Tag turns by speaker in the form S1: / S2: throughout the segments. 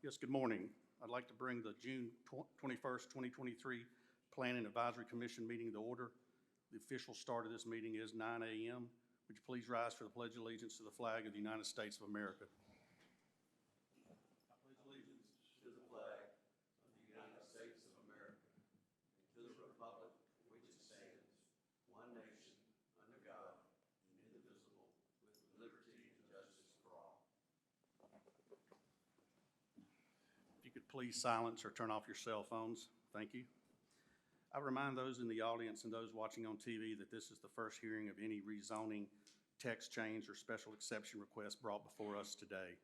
S1: Yes, good morning. I'd like to bring the June 21st, 2023 Planning Advisory Commission meeting to order. The official start of this meeting is 9 a.m. Would you please rise for the Pledge of Allegiance to the flag of the United States of America? I pledge allegiance to the flag of the United States of America, to the republic for which it stands, one nation, under God, indivisible, with liberty and justice for all. If you could please silence or turn off your cell phones. Thank you. I remind those in the audience and those watching on TV that this is the first hearing of any rezoning, text change, or special exception request brought before us today.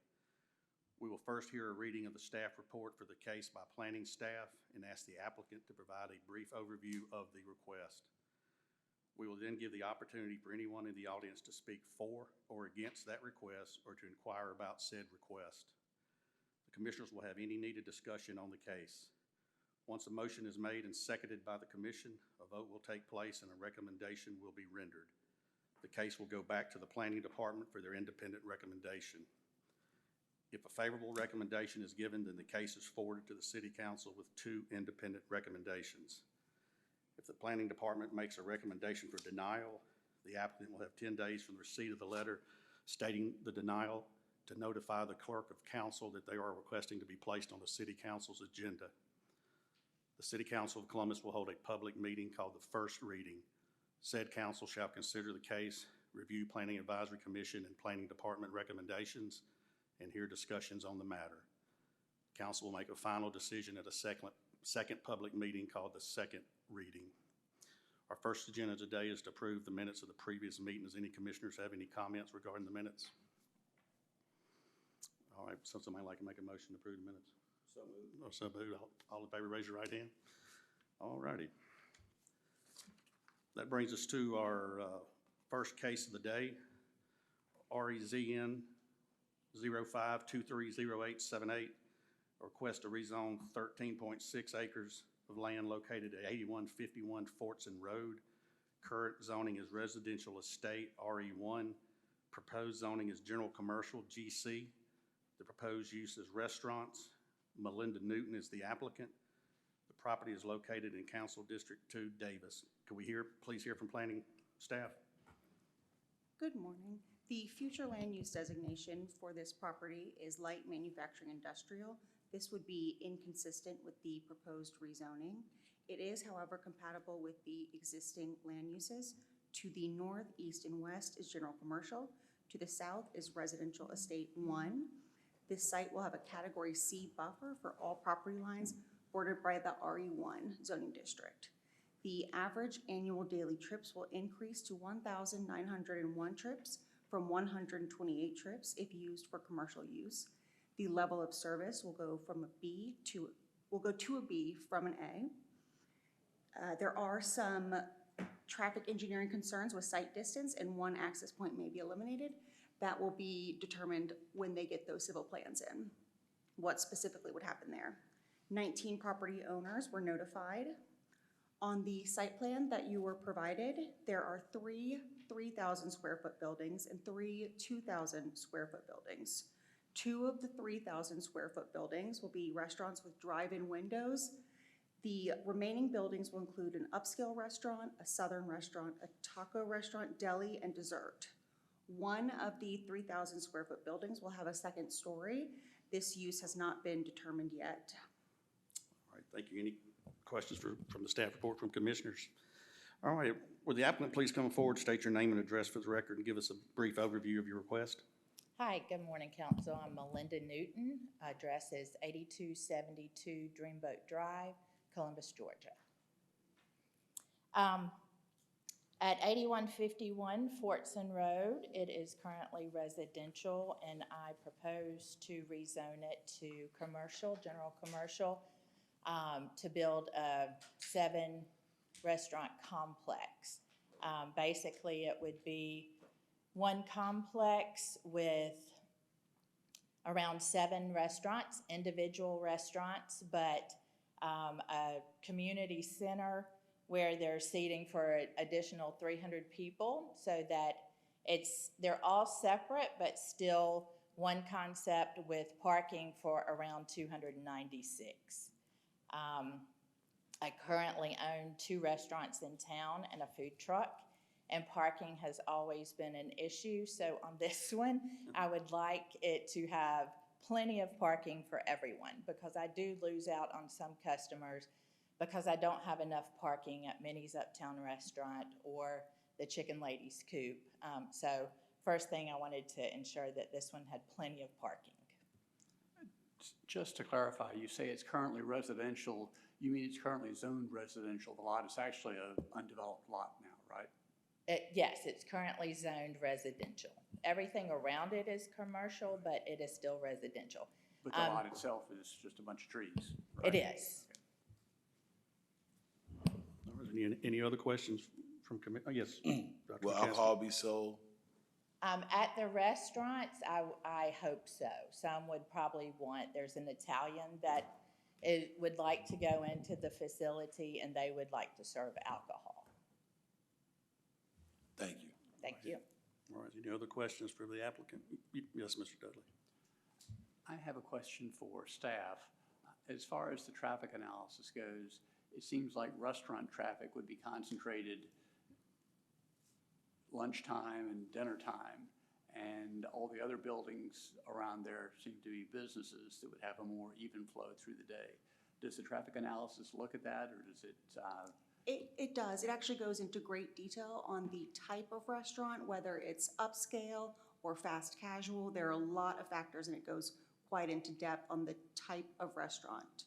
S1: We will first hear a reading of the staff report for the case by planning staff and ask the applicant to provide a brief overview of the request. We will then give the opportunity for anyone in the audience to speak for or against that request or to inquire about said request. The commissioners will have any needed discussion on the case. Once a motion is made and seconded by the commission, a vote will take place and a recommendation will be rendered. The case will go back to the planning department for their independent recommendation. If a favorable recommendation is given, then the case is forwarded to the city council with 2 independent recommendations. If the planning department makes a recommendation for denial, the applicant will have 10 days from the receipt of the letter stating the denial to notify the clerk of council that they are requesting to be placed on the city council's agenda. The City Council of Columbus will hold a public meeting called the first reading. Said council shall consider the case, review Planning Advisory Commission and Planning Department recommendations, and hear discussions on the matter. Council will make a final decision at a second public meeting called the second reading. Our first agenda today is to approve the minutes of the previous meeting. Does any commissioners have any comments regarding the minutes? All right, so somebody like to make a motion to approve the minutes? So moved. So moved. All in favor, raise your right hand. All righty. That brings us to our first case of the day, REZN 05230878, request to rezone 13.6 acres of land located at 8151 Fortson Road. Current zoning is residential estate, RE1. Proposed zoning is general commercial, GC. The proposed use is restaurants. Melinda Newton is the applicant. The property is located in Council District 2, Davis. Can we please hear from planning staff?
S2: Good morning. The future land use designation for this property is light manufacturing industrial. This would be inconsistent with the proposed rezoning. It is, however, compatible with the existing land uses. To the north, east, and west is general commercial. To the south is residential estate 1. This site will have a Category C buffer for all property lines bordered by the RE1 zoning district. The average annual daily trips will increase to 1,901 trips from 128 trips if used for commercial use. The level of service will go to a B from an A. There are some traffic engineering concerns with site distance, and 1 access point may be eliminated. That will be determined when they get those civil plans in, what specifically would happen there. 19 property owners were notified. On the site plan that you were provided, there are 3 3,000 square foot buildings and 3 2,000 square foot buildings. 2 of the 3,000 square foot buildings will be restaurants with drive-in windows. The remaining buildings will include an upscale restaurant, a southern restaurant, a taco restaurant, deli, and dessert. 1 of the 3,000 square foot buildings will have a second story. This use has not been determined yet.
S1: All right, thank you. Any questions from the staff report from commissioners? All right, would the applicant please come forward, state your name and address for the record, and give us a brief overview of your request?
S3: Hi, good morning, council. I'm Melinda Newton. Address is 8272 Dreamboat Drive, Columbus, Georgia. At 8151 Fortson Road, it is currently residential, and I propose to rezone it to commercial, general commercial, to build a 7-restaurant complex. Basically, it would be one complex with around 7 restaurants, individual restaurants, but a community center where they're seating for an additional 300 people, so that they're all separate but still one concept with parking for around 296. I currently own 2 restaurants in town and a food truck, and parking has always been an issue. So on this one, I would like it to have plenty of parking for everyone, because I do lose out on some customers because I don't have enough parking at Minnie's Uptown Restaurant or the Chicken Lady's Coop. So first thing, I wanted to ensure that this one had plenty of parking.
S4: Just to clarify, you say it's currently residential, you mean it's currently zoned residential? The lot is actually an undeveloped lot now, right?
S3: Yes, it's currently zoned residential. Everything around it is commercial, but it is still residential.
S4: But the lot itself is just a bunch of trees, right?
S3: It is.
S1: All right, any other questions from oh, yes, Dr.
S5: Will
S1: McCaskey.
S5: alcohol be sold?
S3: At the restaurants, I hope so. Some would probably want, there's an Italian that would like to go into the facility, and they would like to serve alcohol.
S5: Thank you.
S3: Thank you.
S1: All right, any other questions for the applicant? Yes, Mr. Dudley.
S4: I have a question for staff. As far as the traffic analysis goes, it seems like restaurant traffic would be concentrated lunchtime and dinner time, and all the other buildings around there seem to be businesses that would have a more even flow through the day. Does the traffic analysis look at that, or does it?
S2: It does. It actually goes into great detail on the type of restaurant, whether it's upscale or fast casual. There are a lot of factors, and it goes quite into depth on the type of restaurant.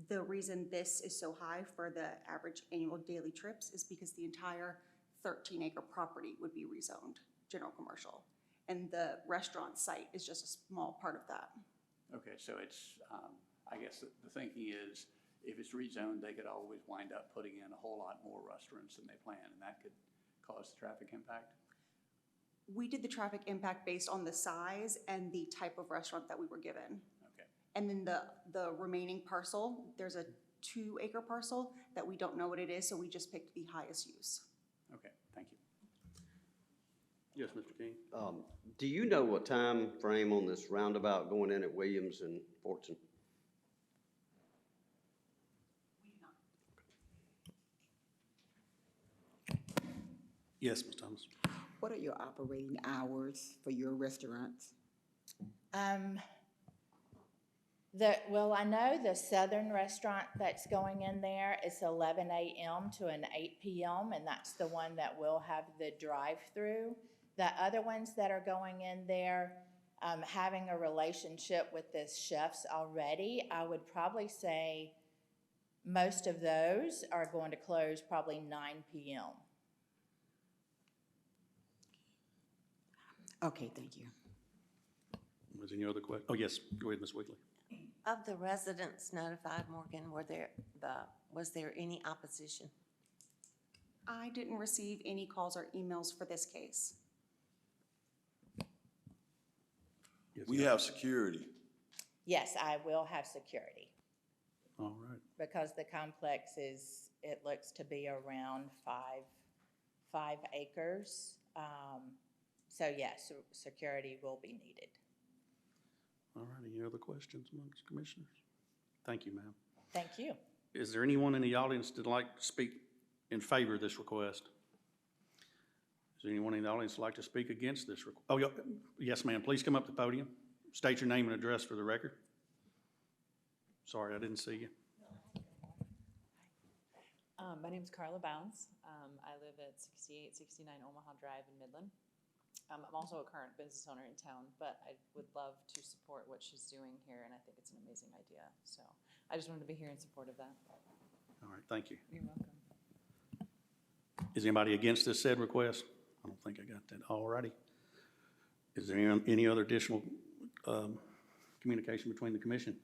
S2: The reason this is so high for the average annual daily trips is because the entire 13-acre property would be rezoned general commercial, and the restaurant site is just a small part of that.
S4: Okay, so it's, I guess the thinking is, if it's rezoned, they could always wind up putting in a whole lot more restaurants than they plan, and that could cause the traffic impact?
S2: We did the traffic impact based on the size and the type of restaurant that we were given.
S4: Okay.
S2: And then the remaining parcel, there's a 2-acre parcel that we don't know what it is, so we just picked the highest use.
S4: Okay, thank you.
S1: Yes, Mr. King.
S6: Do you know what time frame on this roundabout going in at Williams and Fortune?
S1: Yes, Ms. Thomas.
S7: What are your operating hours for your restaurants?
S3: Well, I know the Southern restaurant that's going in there is 11 a.m. to an 8 p.m., and that's the one that will have the drive-through. The other ones that are going in there, having a relationship with the chefs already, I would probably say most of those are going to close probably 9 p.m.
S7: Okay, thank you.
S1: Was there any other question? Oh, yes, go ahead, Ms. Wiggly.
S8: Of the residents notified, Morgan, was there any opposition?
S2: I didn't receive any calls or emails for this case.
S1: Yes,
S5: We
S1: ma'am.
S5: have security.
S3: Yes, I will have security
S1: All right.
S3: because the complex is, it looks to be around five acres. So yes, security will be needed.
S1: All right, any other questions amongst commissioners? Thank you, ma'am.
S3: Thank you.
S1: Is there anyone in the audience that'd like to speak in favor of this request? Is there anyone in the audience that'd like to speak against this request? Oh, yes, ma'am. Please come up to the podium. State your name and address for the record. Sorry, I didn't see you.
S9: My name is Carla Bounds. I live at 6869 Omaha Drive in Midland. I'm also a current business owner in town, but I would love to support what she's doing here, and I think it's an amazing idea. So I just wanted to be here in support of that.
S1: All right, thank you.
S9: You're welcome.
S1: Is anybody against this said request? I don't think I got that. All righty. Is there any other additional communication between the commission?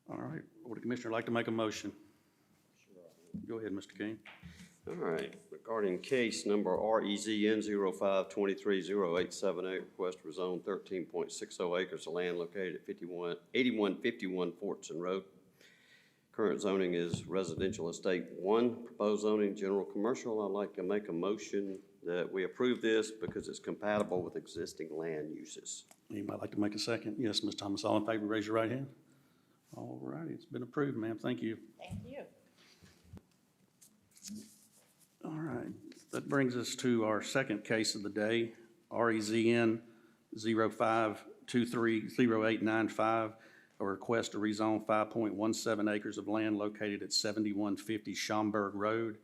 S1: All right, would the commissioner like to make a motion? Go ahead, Mr. King.
S6: All right, regarding case number REZN 05230878, request to rezone 13.60 acres of land located at 8151 Fortson Road. Current zoning is residential estate 1, proposed zoning general commercial. I'd like to make a motion that we approve this because it's compatible with existing land uses.
S1: Anybody like to make a second? Yes, Ms. Thomas, all in favor, raise your right hand. All righty, it's been approved, ma'am, thank you.
S3: Thank you.
S1: All right, that brings us to our second case of the day, REZN 05230895, a request to rezone 5.17 acres of land located at 7150 Schaumburg Road.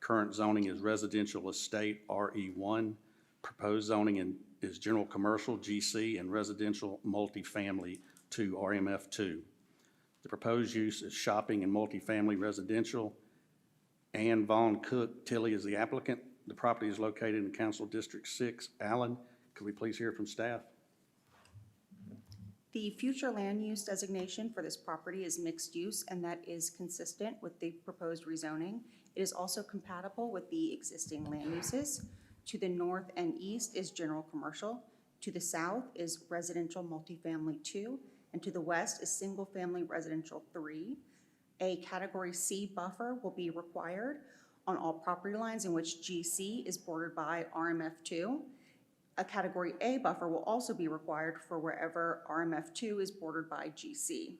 S1: Current zoning is residential estate, RE1. Proposed zoning is general commercial, GC, and residential multifamily, 2, RMF2. The proposed use is shopping and multifamily residential. Ann Vaughn Cook Tilly is the applicant. The property is located in Council District 6. Allen, could we please hear from staff?
S2: The future land use designation for this property is mixed use, and that is consistent with the proposed rezoning. It is also compatible with the existing land uses. To the north and east is general commercial. To the south is residential multifamily 2, and to the west is single-family residential 3. A Category C buffer will be required on all property lines in which GC is bordered by RMF2. A Category A buffer will also be required for wherever RMF2 is bordered by GC.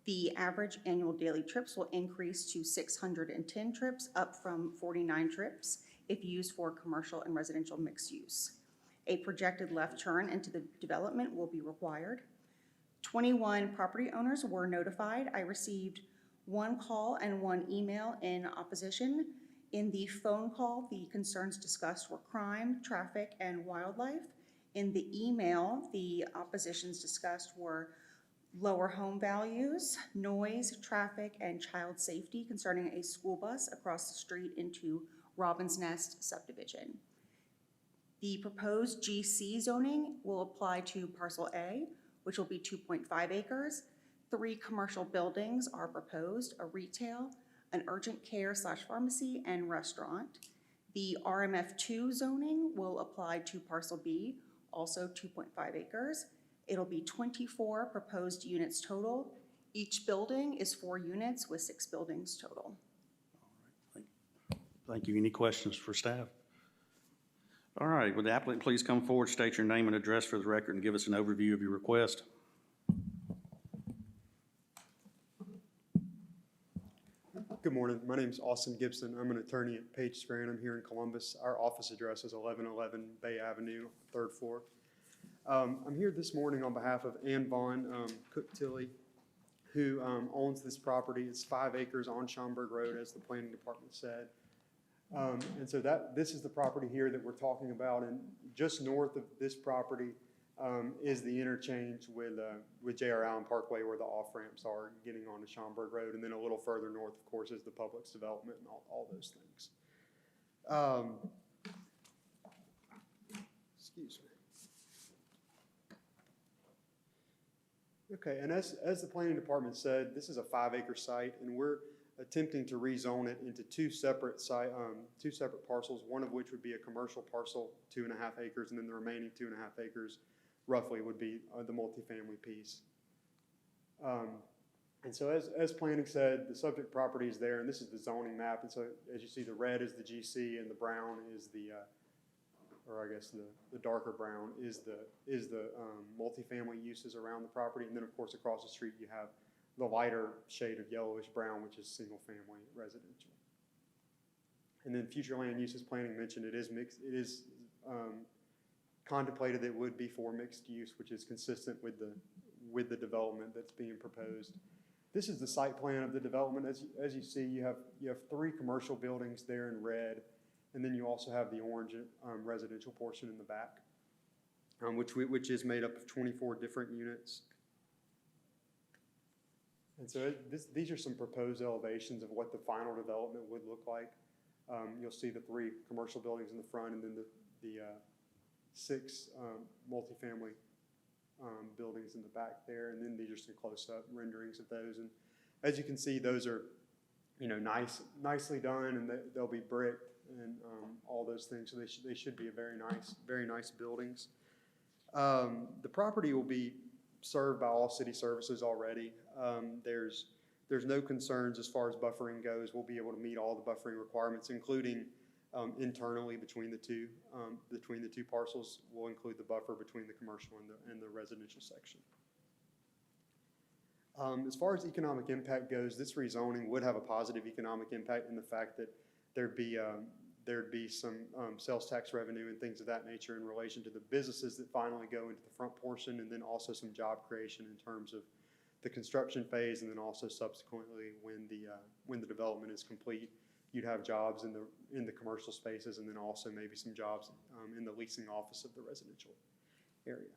S2: The average annual daily trips will increase to 610 trips, up from 49 trips if used for commercial and residential mixed use. A projected left turn into the development will be required. 21 property owners were notified. I received 1 call and 1 email in opposition. In the phone call, the concerns discussed were crime, traffic, and wildlife. In the email, the oppositions discussed were lower home values, noise, traffic, and child safety concerning a school bus across the street into Robin's Nest subdivision. The proposed GC zoning will apply to parcel A, which will be 2.5 acres. 3 commercial buildings are proposed, a retail, an urgent care / pharmacy, and restaurant. The RMF2 zoning will apply to parcel B, also 2.5 acres. It'll be 24 proposed units total. Each building is 4 units with 6 buildings total.
S1: Thank you. Any questions for staff? All right, would the applicant please come forward, state your name and address for the record, and give us an overview of your request?
S5: Good morning. My name is Austin Gibson. I'm an attorney at Page Strand. I'm here in Columbus. Our office address is 1111 Bay Avenue, 3rd floor. I'm here this morning on behalf of Ann Vaughn Cook Tilly, who owns this property. It's 5 acres on Schaumburg Road, as the planning department said. And so this is the property here that we're talking about. And just north of this property is the interchange with J.R. Allen Parkway, where the off-ramps are getting onto Schaumburg Road. And then a little further north, of course, is the Publix development and all those things. Excuse me. Okay, and as the planning department said, this is a 5-acre site, and we're attempting to rezone it into two separate parcels, one of which would be a commercial parcel, 2.5 acres, and then the remaining 2.5 acres roughly would be the multifamily piece. And so as planning said, the subject property is there, and this is the zoning map. And so as you see, the red is the GC, and the brown is the, or I guess the darker brown is the multifamily uses around the property. And then of course across the street you have the lighter shade of yellowish brown, which is single family residential. And then future land uses planning mentioned it is mixed. It is contemplated that it would be for mixed use, which is consistent with the development that's being proposed. This is the site plan of the development. As you see, you have 3 commercial buildings there in red, and then you also have the orange residential portion in the back, which is made up of 24 different units. And so these are some proposed elevations of what the final development would look like. You'll see the 3 commercial buildings in the front, and then the 6 multifamily buildings in the back there, and then these are some close-up renderings of those. And as you can see, those are, nicely done, and they'll be bricked and all those things. So they should be a very nice buildings. The property will be served by all city services already. There's no concerns as far as buffering goes. We'll be able to meet all the buffering requirements, including internally between the two parcels. We'll include the buffer between the commercial and the residential section. As far as economic impact goes, this rezoning would have a positive economic impact in the fact that there'd be some sales tax revenue and things of that nature in relation to the businesses that finally go into the front portion, and then also some job creation in terms of the construction phase, and then also subsequently when the development is complete, you'd have jobs in the commercial spaces, and then also maybe some jobs in the leasing office of the residential area.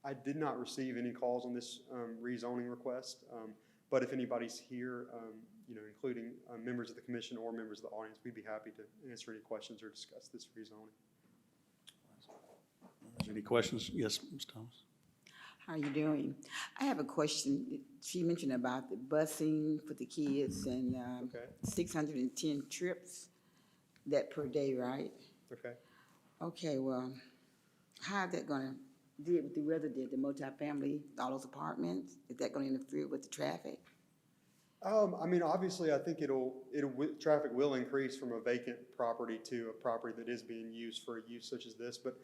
S5: I did not receive any calls on this rezoning request, but if anybody's here, including members of the commission or members of the audience, we'd be happy to answer any questions or discuss this rezoning.
S1: Any questions? Yes, Ms. Thomas.
S7: How are you doing? I have a question. She mentioned about the busing for the kids and
S5: Okay.
S7: 610 trips that per day, right?
S5: Okay.
S7: Okay, well, how is that going to deal with the resident, the multifamily, all those apartments? Is that going to interfere with the traffic?
S5: I mean, obviously, I think traffic will increase from a vacant property to a property that is being used for a use such as this. But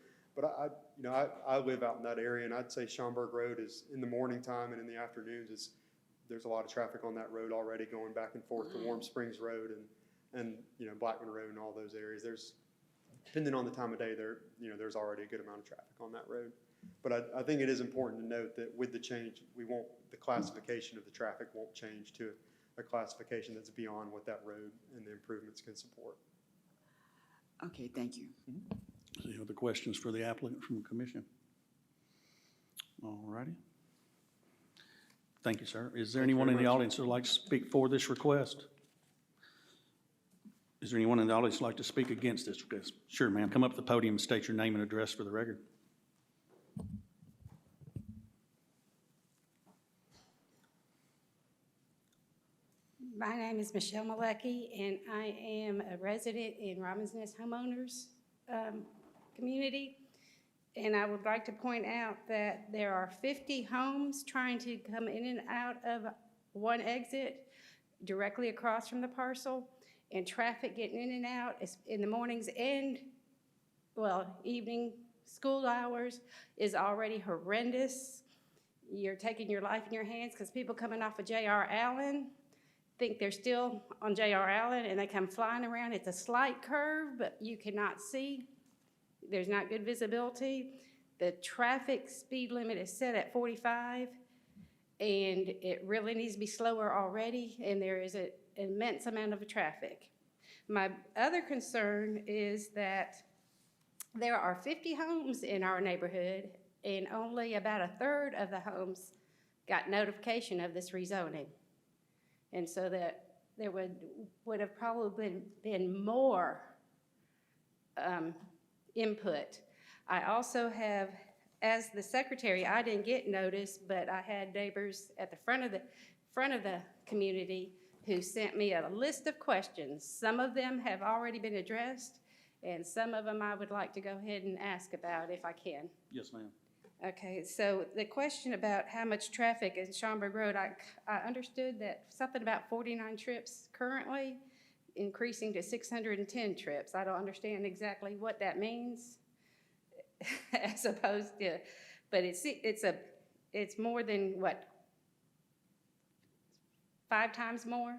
S5: I live out in that area, and I'd say Schaumburg Road is in the morning time and in the afternoons there's a lot of traffic on that road already going back and forth to Warm Springs Road and Blackman Road and all those areas. There's, depending on the time of day, there's already a good amount of traffic on that road. But I think it is important to note that with the change, the classification of the traffic won't change to a classification that's beyond what that road and the improvements can support.
S7: Okay, thank you.
S1: Any other questions for the applicant from the commission? All righty. Thank you, sir. Is there anyone in the audience who would like to speak for this request? Is there anyone in the audience who would like to speak against this request? Sure, ma'am. Come up to the podium and state your name and address for the record.
S10: My name is Michelle Malecki, and I am a resident in Robins Nest Homeowners community. And I would like to point out that there are 50 homes trying to come in and out of one exit directly across from the parcel, and traffic getting in and out in the mornings and, evening school hours is already horrendous. You're taking your life in your hands because people coming off of J.R. Allen think they're still on J.R. Allen, and they come flying around. It's a slight curve, but you cannot see. There's not good visibility. The traffic speed limit is set at 45, and it really needs to be slower already, and there is an immense amount of traffic. My other concern is that there are 50 homes in our neighborhood, and only about a third of the homes got notification of this rezoning. And so that there would have probably been more input. I also have, as the secretary, I didn't get notice, but I had neighbors at the front of the community who sent me a list of questions. Some of them have already been addressed, and some of them I would like to go ahead and ask about if I can.
S1: Yes, ma'am.
S10: Okay, so the question about how much traffic in Schaumburg Road, I understood that something about 49 trips currently, increasing to 610 trips. I don't understand exactly what that means, as opposed to, but it's more than what, 5 times more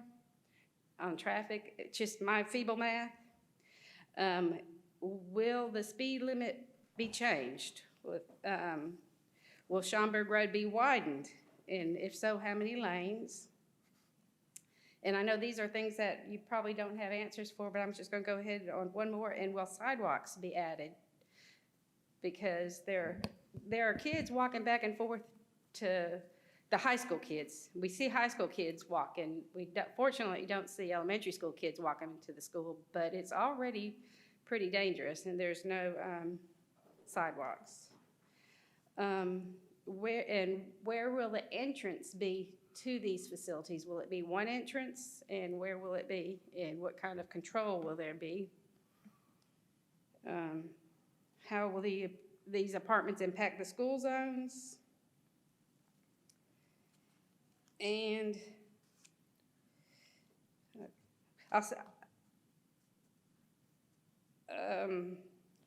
S10: on traffic. It's just my feeble math. Will the speed limit be changed? Will Schaumburg Road be widened? And if so, how many lanes? And I know these are things that you probably don't have answers for, but I'm just going to go ahead on one more. And will sidewalks be added? Because there are kids walking back and forth to the high school kids. We see high school kids walking. We fortunately don't see elementary school kids walking to the school, but it's already pretty dangerous, and there's no sidewalks. Where will the entrance be to these facilities? Will it be one entrance, and where will it be, and what kind of control will there be? How will these apartments impact the school zones? And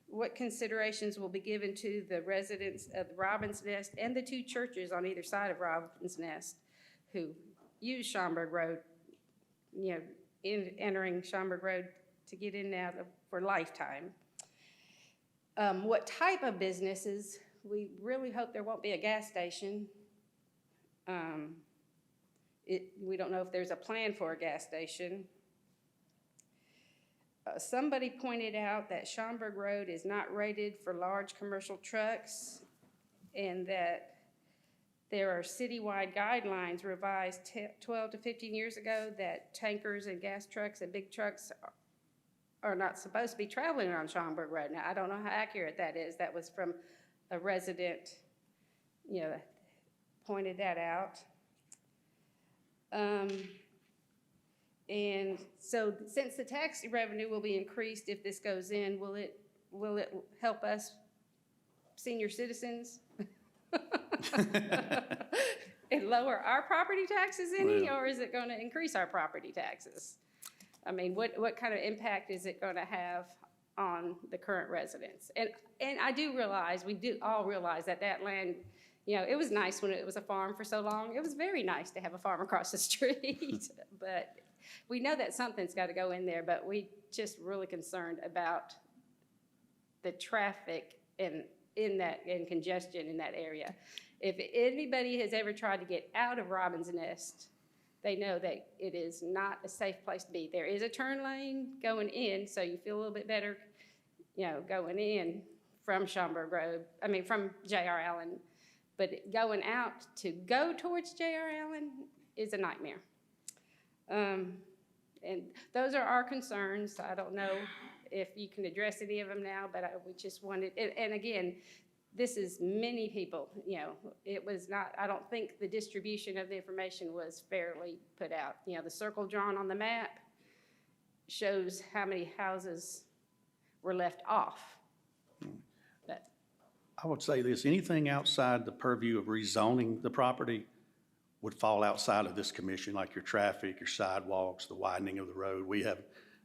S10: what considerations will be given to the residents of Robin's Nest and the two churches on either side of Robin's Nest who use Schaumburg Road, entering Schaumburg Road to get in and out of, for lifetime. What type of businesses? We really hope there won't be a gas station. We don't know if there's a plan for a gas station. Somebody pointed out that Schaumburg Road is not rated for large commercial trucks and that there are citywide guidelines revised 12 to 15 years ago that tankers and gas trucks and big trucks are not supposed to be traveling on Schaumburg Road. Now, I don't know how accurate that is. That was from a resident, pointed that out. And so since the tax revenue will be increased if this goes in, will it help us senior citizens? And lower our property taxes any, or is it going to increase our property taxes? I mean, what kind of impact is it going to have on the current residents? And I do realize, we do all realize that land, it was nice when it was a farm for so long. It was very nice to have a farm across the street, but we know that something's got to go in there, but we just really concerned about the traffic and congestion in that area. If anybody has ever tried to get out of Robin's Nest, they know that it is not a safe place to be. There is a turn lane going in, so you feel a little bit better, going in from Schaumburg Road, from J.R. Allen. But going out to go towards J.R. Allen is a nightmare. And those are our concerns. I don't know if you can address any of them now, but we just wanted, and again, this is many people, it was not, I don't think the distribution of the information was fairly put out. The circle drawn on the map shows how many houses were left off. But
S1: I would say this, anything outside the purview of rezoning the property would fall outside of this commission, like your traffic, your sidewalks, the widening of the road. We have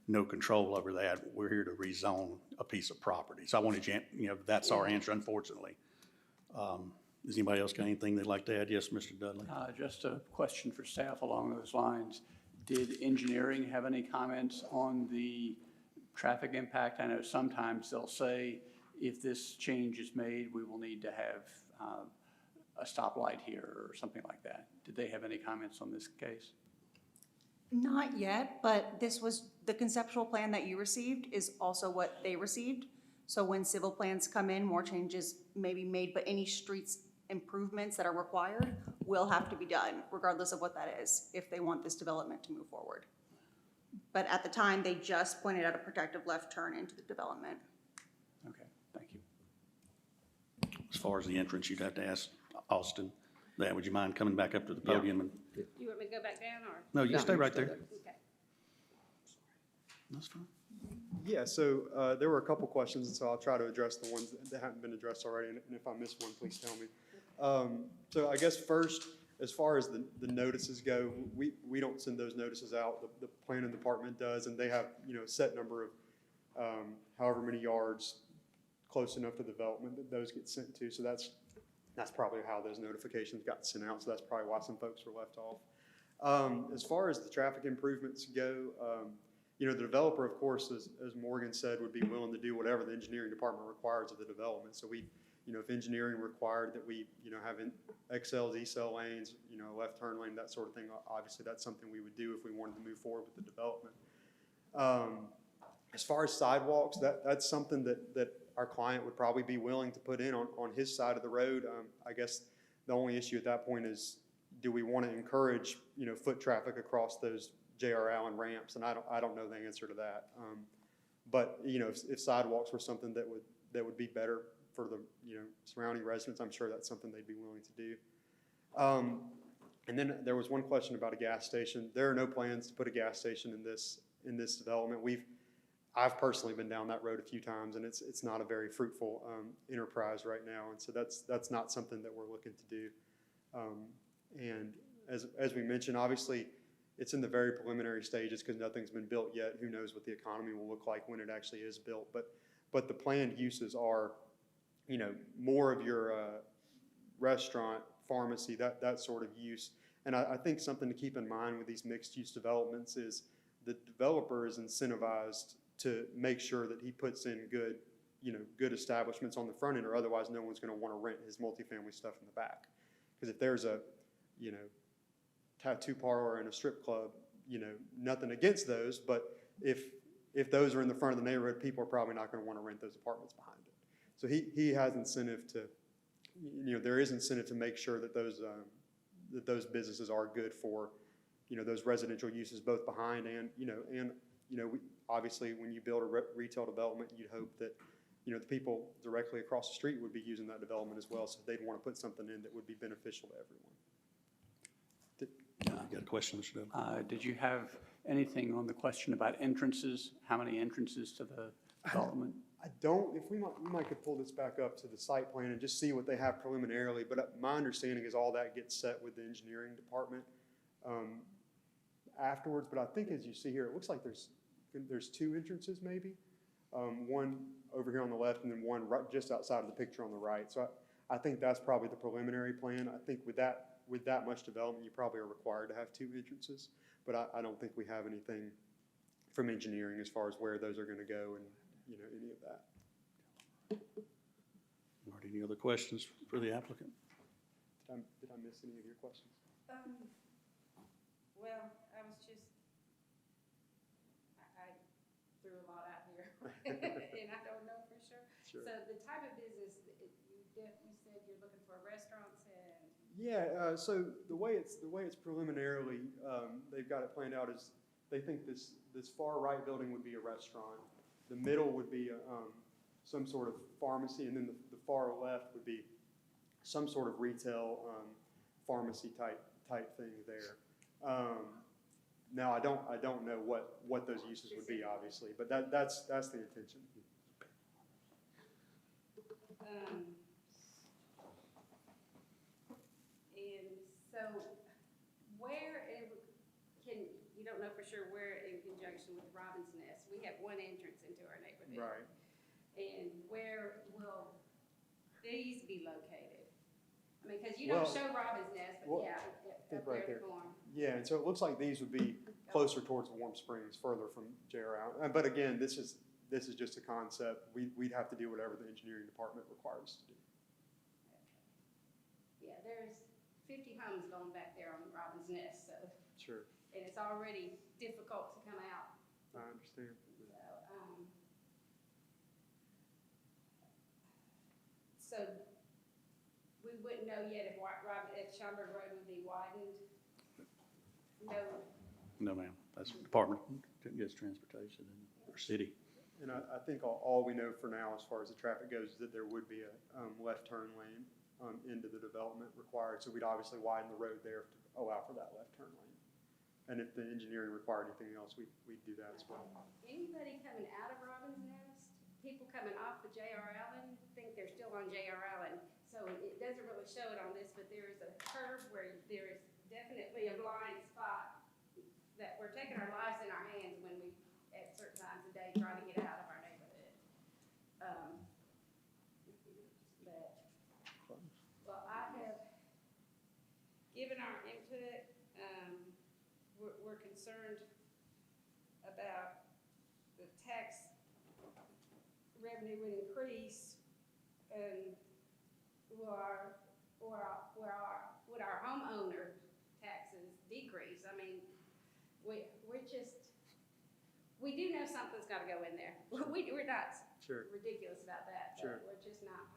S1: no control over that. We're here to rezone a piece of property. So I wanted you, that's our answer, unfortunately. Does anybody else got anything they'd like to add? Yes, Mr. Dudley.
S4: Just a question for staff along those lines. Did engineering have any comments on the traffic impact? I know sometimes they'll say, if this change is made, we will need to have a stoplight here or something like that. Did they have any comments on this case?
S2: Not yet, but this was, the conceptual plan that you received is also what they received. So when civil plans come in, more changes may be made, but any streets improvements that are required will have to be done, regardless of what that is, if they want this development to move forward. But at the time, they just pointed out a protective left turn into the development.
S4: Okay, thank you.
S1: As far as the entrance, you'd have to ask Austin that. Would you mind coming back up to the podium? And
S10: you want me to go back down, or?
S1: no, you stay right there.
S10: Okay.
S1: That's fine.
S5: Yeah, so there were a couple questions, and so I'll try to address the ones that haven't been addressed already, and if I miss one, please tell me. So I guess first, as far as the notices go, we don't send those notices out. The planning department does, and they have, a set number of however many yards close enough to development that those get sent to. So that's probably how those notifications got sent out. So that's probably why some folks were left off. As far as the traffic improvements go, the developer, of course, as Morgan said, would be willing to do whatever the engineering department requires of the development. So we, if engineering required that we, have XL, Z-cell lanes, left turn lane, that sort of thing, obviously that's something we would do if we wanted to move forward with the development. As far as sidewalks, that's something that our client would probably be willing to put in on his side of the road. I guess the only issue at that point is, do we want to encourage, foot traffic across those J.R. Allen ramps? And I don't know the answer to that. But if sidewalks were something that would be better for the surrounding residents, I'm sure that's something they'd be willing to do. And then there was one question about a gas station. There are no plans to put a gas station in this development. I've personally been down that road a few times, and it's not a very fruitful enterprise right now, and so that's not something that we're looking to do. And as we mentioned, obviously, it's in the very preliminary stages because nothing's been built yet. Who knows what the economy will look like when it actually is built. But the planned uses are, more of your restaurant, pharmacy, that sort of use. And I think something to keep in mind with these mixed-use developments is the developer is incentivized to make sure that he puts in good establishments on the front end, or otherwise no one's going to want to rent his multifamily stuff in the back. Because if there's a, tattoo parlor and a strip club, nothing against those, but if those are in the front of the neighborhood, people are probably not going to want to rent those apartments behind it. So he has incentive to, there is incentive to make sure that those businesses are good for, those residential uses both behind and, obviously when you build a retail development, you'd hope that, the people directly across the street would be using that development as well, so they'd want to put something in that would be beneficial to everyone.
S1: You got a question, Mr. Dillon?
S4: Did you have anything on the question about entrances? How many entrances to the development?
S5: I don't, if we might could pull this back up to the site plan and just see what they have preliminarily, but my understanding is all that gets set with the engineering department afterwards, but I think as you see here, it looks like there's 2 entrances maybe, one over here on the left and then one right just outside of the picture on the right. So I think that's probably the preliminary plan. I think with that much development, you probably are required to have 2 entrances, but I don't think we have anything from engineering as far as where those are going to go and any of that.
S1: All right, any other questions for the applicant?
S5: Did I miss any of your questions?
S10: Well, I was just, I threw a lot out here, and I don't know for sure.
S5: Sure.
S10: So the type of business, you definitely said you're looking for restaurants and.
S5: Yeah, so the way it's preliminarily, they've got it planned out is they think this far right building would be a restaurant. The middle would be some sort of pharmacy, and then the far left would be some sort of retail pharmacy type thing there. Now I don't know what those uses would be, obviously, but that's the intention.
S10: And so where you don't know for sure where in conjunction with Robin's Nest, we have one entrance into our neighborhood.
S5: Right.
S10: And where will these be located? I mean, because you don't show Robin's Nest, but yeah, up
S5: right
S10: there
S5: there.
S10: at the corner.
S5: Yeah, and so it looks like these would be closer towards Warm Springs, further from JR Allen. But again, this is just a concept. We'd have to do whatever the engineering department requires us to do.
S10: Yeah, there's 50 homes going back there on Robin's Nest, so.
S5: Sure,
S10: And it's already difficult to come out.
S5: I understand.
S10: So we wouldn't know yet if Schaumburg Road would be widened.
S1: No, ma'am. That's department gets transportation or city.
S5: And I think all we know for now, as far as the traffic goes, is that there would be a left turn lane into the development required. So we'd obviously widen the road there to allow for that left turn lane. And if the engineering required anything else, we'd do that as well.
S10: Anybody coming out of Robin's Nest, people coming off of J.R. Allen, think they're still on J.R. Allen. So it doesn't really show it on this, but there is a curve where there is definitely a blind spot that we're taking our lives in our hands when we, at certain times of day, try to get out of our neighborhood. Well, I have given our input. We're concerned about the tax revenue would increase, and would our homeowner taxes decrease? I mean, we do know something's got to go in there. We're not ridiculous about that, but we're just not,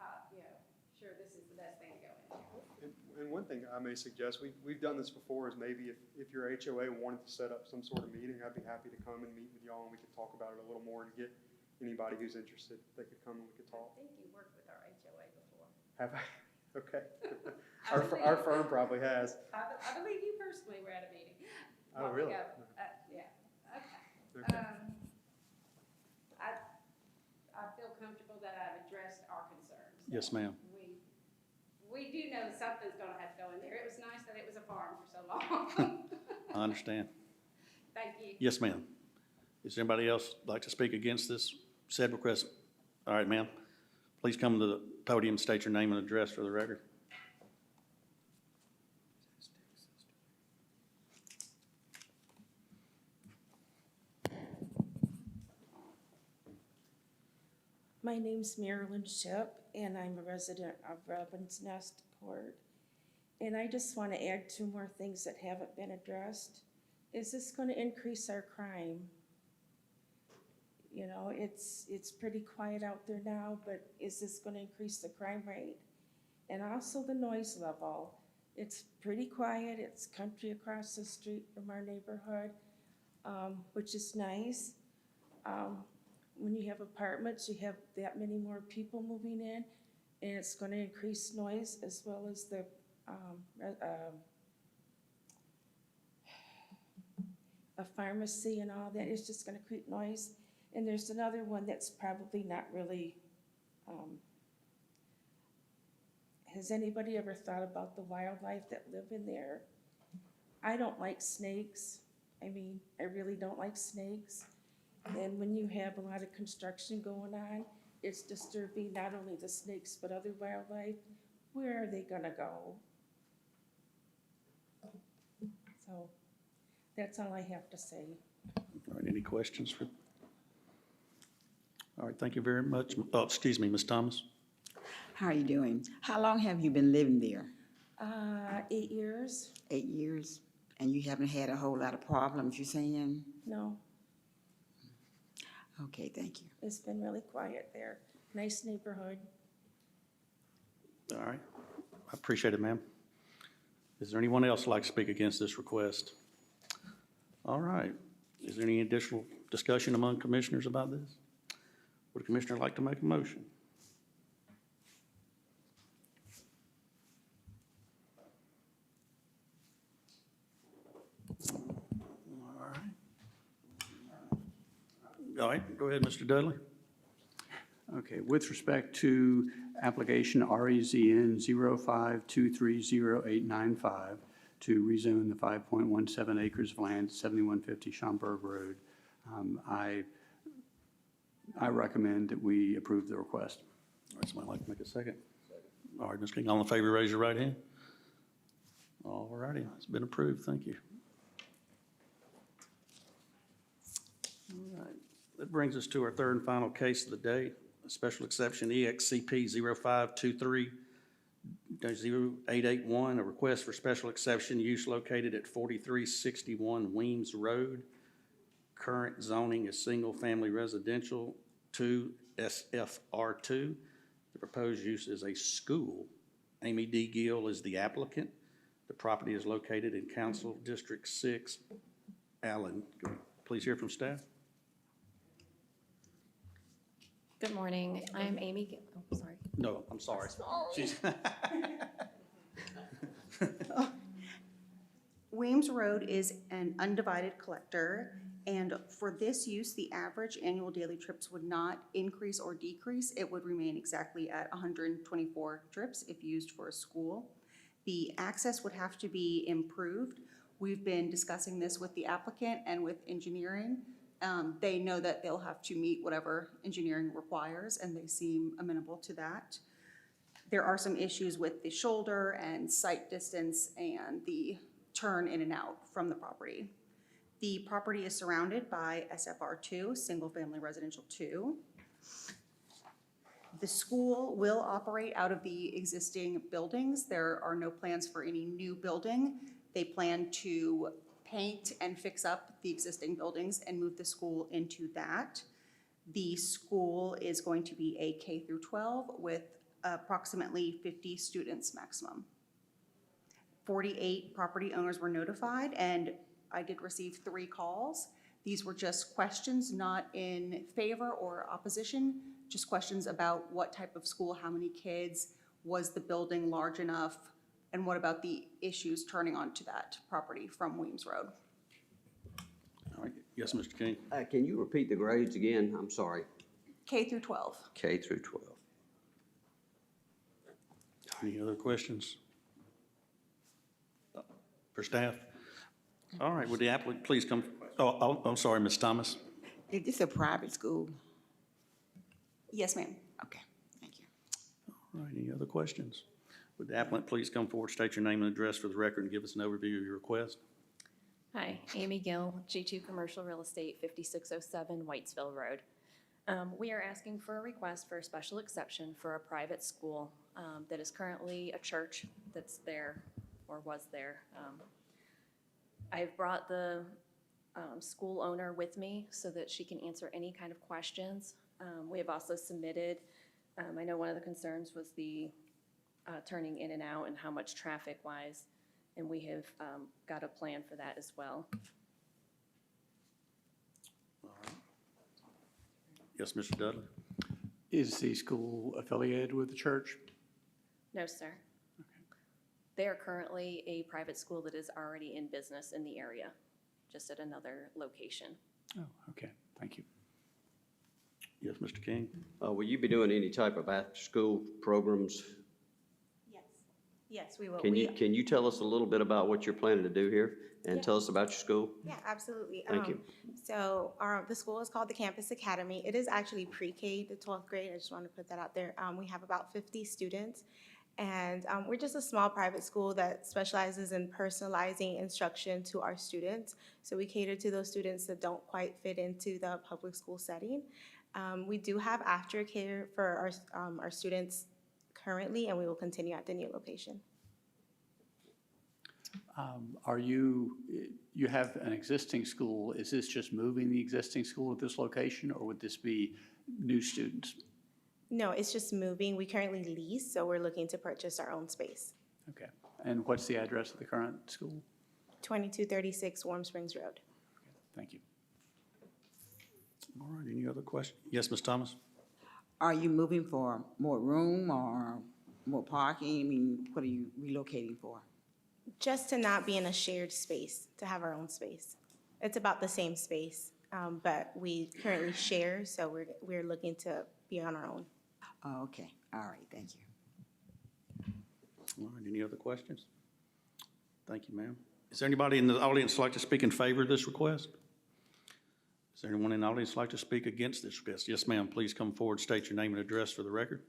S10: sure this is the best thing to go in there.
S5: And one thing I may suggest, we've done this before, is maybe if your HOA wanted to set up some sort of meeting, I'd be happy to come and meet with y'all and we could talk about it a little more and get anybody who's interested, they could come and we could talk.
S10: I think you worked with our HOA before.
S5: Have I? Okay. Our firm probably has.
S10: I believe you personally were at a meeting.
S5: Oh, really?
S10: Yeah, okay.
S5: Okay.
S10: I feel comfortable that I've addressed our concerns.
S1: Yes, ma'am.
S10: We do know something's gonna have to go in there. It was nice that it was a farm for so long.
S1: I understand. Yes, ma'am. Is there anybody else like to speak against this said request? All right, ma'am. Please come to the podium, state your name and address for the record.
S11: My name's Marilyn Ship, and I'm a resident of Robin's Nest Court. And I just want to add two more things that haven't been addressed. Is this going to increase our crime? You know, it's pretty quiet out there now, but is this going to increase the crime rate? And also the noise level. It's pretty quiet. It's country across the street from our neighborhood, which is nice. When you have apartments, you have that many more people moving in, and it's going to increase noise as well as the a pharmacy and all that. It's just going to create noise. And there's another one that's probably not really, has anybody ever thought about the wildlife that live in there? I don't like snakes. I mean, I really don't like snakes. And when you have a lot of construction going on, it's disturbing not only the snakes but other wildlife. Where are they gonna go? So that's all I have to say.
S1: All right, any questions for? All right, thank you very much. Oh, excuse me, Ms. Thomas.
S7: How are you doing? How long have you been living there?
S11: 8 years?
S7: 8 years? And you haven't had a whole lot of problems, you're saying?
S11: No,
S7: Okay, thank you.
S11: it's been really quiet there. Nice neighborhood.
S1: All right, I appreciate it, ma'am. Is there anyone else who'd like to speak against this request? All right, is there any additional discussion among commissioners about this? Would a commissioner like to make a motion? All right, go ahead, Mr. Dudley.
S4: Okay, with respect to application REZN 05230895 to rezone the 5.17 acres of land, 7150 Schaumburg Road, I recommend that we approve the request.
S1: All right, somebody like to make a second? All right, Mr. King, all in favor, raise your right hand. All righty, it's been approved, thank you. All right, that brings us to our third and final case of the day, a special exception EXCP 0523-0881, a request for special exception use located at 4361 Weems Road. Current zoning is single-family residential 2 SFR2. The proposed use is a school. Amy D. Gill is the applicant. The property is located in Council District 6, Allen. Please hear from staff.
S12: Good morning. I'm Amy. Oh, sorry.
S1: No, I'm sorry. She's
S2: Weems Road is an undivided collector, and for this use, the average annual daily trips would not increase or decrease. It would remain exactly at 124 trips if used for a school. The access would have to be improved. We've been discussing this with the applicant and with engineering. They know that they'll have to meet whatever engineering requires, and they seem amenable to that. There are some issues with the shoulder and sight distance and the turn in and out from the property. The property is surrounded by SFR2, Single Family Residential 2. The school will operate out of the existing buildings. There are no plans for any new building. They plan to paint and fix up the existing buildings and move the school into that. The school is going to be a K through 12 with approximately 50 students maximum. 48 property owners were notified, and I did receive 3 calls. These were just questions, not in favor or opposition, just questions about what type of school, how many kids, was the building large enough, and what about the issues turning onto that property from Weems Road.
S1: all right. Yes, Mr. King.
S6: Can you repeat the grades again? I'm sorry.
S2: K through 12.
S6: K through 12.
S1: Any other questions for staff? All right, would the applicant please come, I'm sorry, Ms. Thomas.
S7: Is this a private school?
S2: Yes, ma'am.
S7: Okay, thank you.
S1: All right, any other questions? Would the applicant please come forward, state your name and address for the record, and give us an overview of your request?
S12: Hi, Amy Gill, G2 Commercial Real Estate, 5607 Whitesville Road. We are asking for a request for a special exception for a private school that is currently a church that's there or was there. I've brought the school owner with me so that she can answer any kind of questions. We have also submitted, I know one of the concerns was the turning in and out and how much traffic-wise, and we have got a plan for that as well.
S1: Yes, Mr. Dudley?
S4: Is the school affiliated with the church?
S12: No, sir. They are currently a private school that is already in business in the area, just at another location.
S4: Oh, okay, thank you.
S1: Yes, Mr. King?
S6: Will you be doing any type of after-school programs?
S2: Yes. Yes, we will.
S6: Can you tell us a little bit about what you're planning to do here? And
S13: Yeah.
S6: tell us about your school?
S13: Yeah, absolutely.
S6: Thank you.
S13: So the school is called the Campus Academy. It is actually pre-K to 12th grade. I just want to put that out there. We have about 50 students. And we're just a small private school that specializes in personalizing instruction to our students. So we cater to those students that don't quite fit into the public school setting. We do have aftercare for our students currently, and we will continue at the new location.
S4: You have an existing school. Is this just moving the existing school at this location, or would this be new students?
S13: No, it's just moving. We currently lease, so we're looking to purchase our own space.
S4: Okay. And what's the address of the current school?
S13: 2236 Warm Springs Road.
S4: Thank you.
S1: All right, any other questions? Yes, Ms. Thomas?
S7: Are you moving for more room or more parking? I mean, what are you relocating for?
S13: Just to not be in a shared space, to have our own space. It's about the same space, but we currently share, so we're looking to be on our own.
S7: Oh, okay, all right, thank you.
S1: All right, any other questions? Thank you, ma'am. Is there anybody in the audience who'd like to speak in favor of this request? Is there anyone in the audience who'd like to speak against this request? Yes, ma'am, please come forward, state your name and address for the record.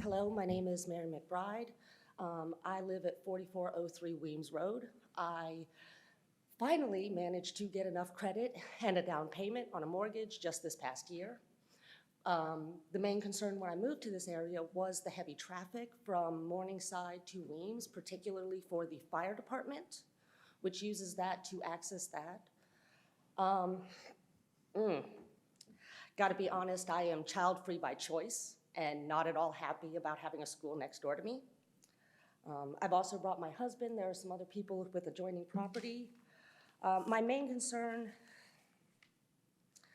S14: Hello, my name is Mary McBride. I live at 4403 Weems Road. I finally managed to get enough credit and a down payment on a mortgage just this past year. The main concern when I moved to this area was the heavy traffic from Morningside to Weems, particularly for the fire department, which uses that to access that. Gotta be honest, I am child-free by choice and not at all happy about having a school next door to me. I've also brought my husband. There are some other people with adjoining property. My main concern,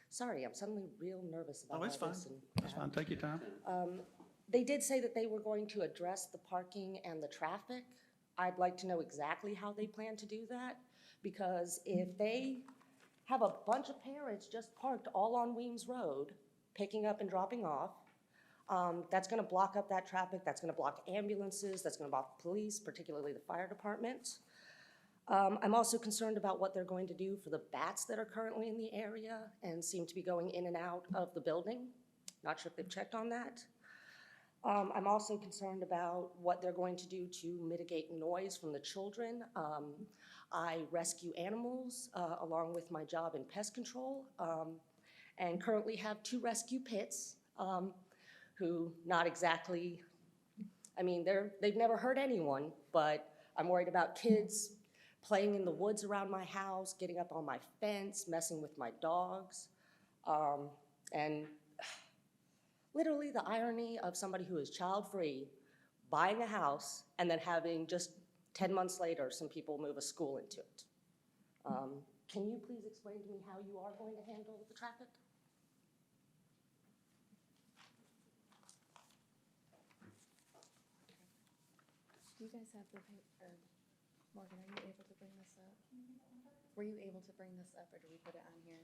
S14: sorry, I'm suddenly real nervous about all this.
S1: Oh, it's fine. That's fine, take your time.
S14: They did say that they were going to address the parking and the traffic. I'd like to know exactly how they plan to do that, because if they have a bunch of parents just parked all on Weems Road, picking up and dropping off, that's gonna block up that traffic, that's gonna block ambulances, that's gonna block police, particularly the fire department. I'm also concerned about what they're going to do for the bats that are currently in the area and seem to be going in and out of the building. Not sure if they've checked on that. I'm also concerned about what they're going to do to mitigate noise from the children. I rescue animals along with my job in pest control, and currently have 2 rescue pits who not exactly, I mean, they've never hurt anyone, but I'm worried about kids playing in the woods around my house, getting up on my fence, messing with my dogs, and literally the irony of somebody who is child-free buying a house and then having just 10 months later some people move a school into it. Can you please explain to me how you are going to handle the traffic?
S12: Do you guys have the paper? Morgan, are you able to bring this up? Were you able to bring this up, or do we put it on here?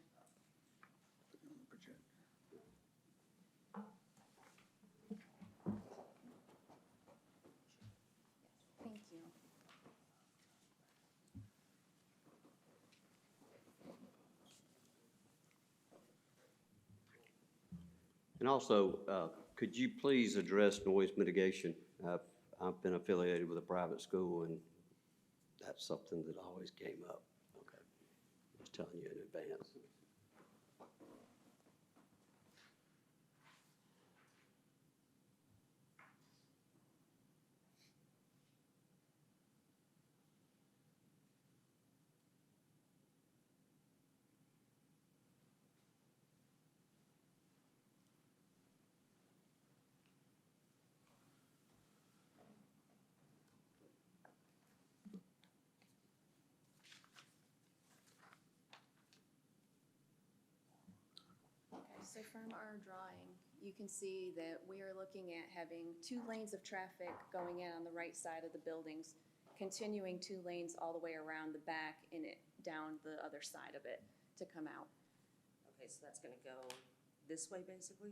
S6: And also, could you please address noise mitigation? I've been affiliated with a private school, and that's something that always came up. Okay, just telling you in advance.
S12: Okay, so from our drawing, you can see that we are looking at having 2 lanes of traffic going in on the right side of the buildings, continuing 2 lanes all the way around the back and it down the other side of it to come out.
S14: Okay, so that's gonna go this way, basically?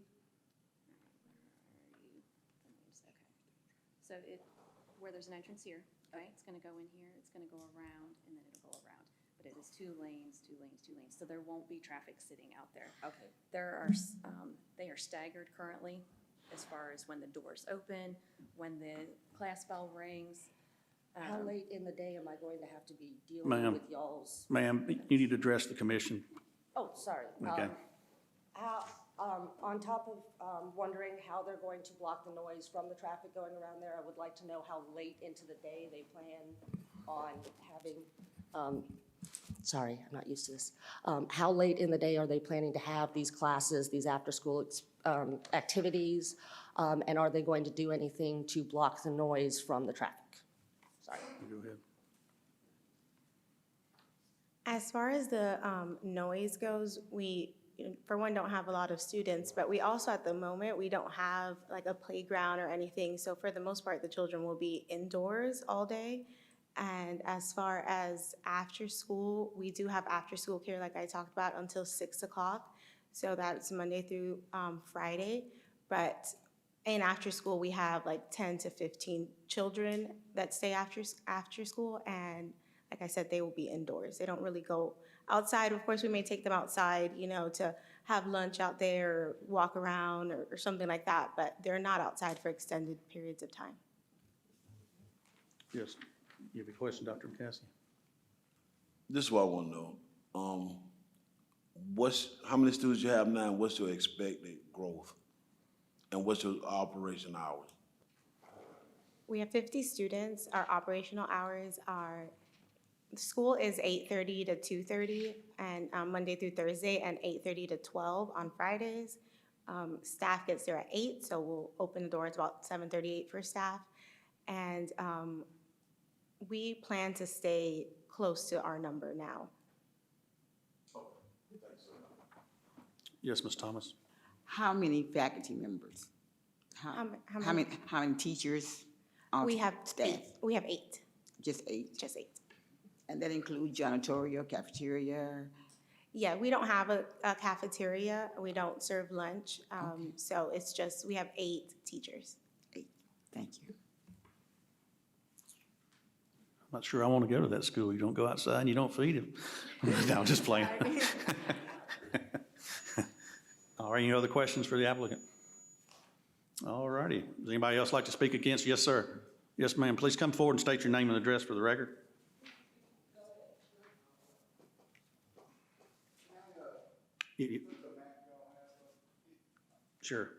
S12: Okay. So where there's an entrance here, right? It's gonna go in here, it's gonna go around, and then it'll go around. But it is 2 lanes, 2 lanes, 2 lanes, so there won't be traffic sitting out there.
S14: Okay.
S12: They are staggered currently as far as when the doors open, when the class bell rings.
S14: How late in the day am I going to have to be dealing
S1: Ma'am.
S14: with y'all's?
S1: Ma'am, you need to address the commission.
S14: Oh, sorry.
S1: Okay.
S14: On top of wondering how they're going to block the noise from the traffic going around there, I would like to know how late into the day they plan on having, sorry, I'm not used to this. How late in the day are they planning to have these classes, these after-school activities? And are they going to do anything to block the noise from the traffic? Sorry.
S1: Go ahead.
S13: As far as the noise goes, we, for one, don't have a lot of students, but we also, at the moment, we don't have like a playground or anything. So for the most part, the children will be indoors all day. And as far as after school, we do have after school care, like I talked about, until 6 o'clock. So that's Monday through Friday. But in after school, we have like 10 to 15 children that stay after school. And like I said, they will be indoors. They don't really go outside. Of course, we may take them outside, you know, to have lunch out there or walk around or something like that. But they're not outside for extended periods of time.
S1: Yes. You have a question, Dr. McCaskey?
S15: This is what I want to know. How many students you have now, and what's your expected growth? And what's your operation hours?
S13: We have 50 students. Our operational hours are, school is 8:30 to 2:30 and Monday through Thursday, and 8:30 to 12 on Fridays. Staff gets there at 8, so we'll open the doors about 7:38 for staff. And we plan to stay close to our number now.
S1: Yes, Ms. Thomas?
S7: How many faculty members? How many teachers?
S13: We have
S7: staff?
S13: 8. We have 8.
S7: Just 8?
S13: Just 8.
S7: And that includes janitorial, cafeteria?
S13: Yeah, we don't have a cafeteria. We don't serve lunch. So it's just, we have 8 teachers.
S7: 8, thank you.
S1: I'm not sure I want to go to that school. You don't go outside and you don't feed him. No, I'm just playing. All right, any other questions for the applicant? All righty. Does anybody else like to speak against? Yes, sir. Yes, ma'am. Please come forward and state your name and address for the record. Sure.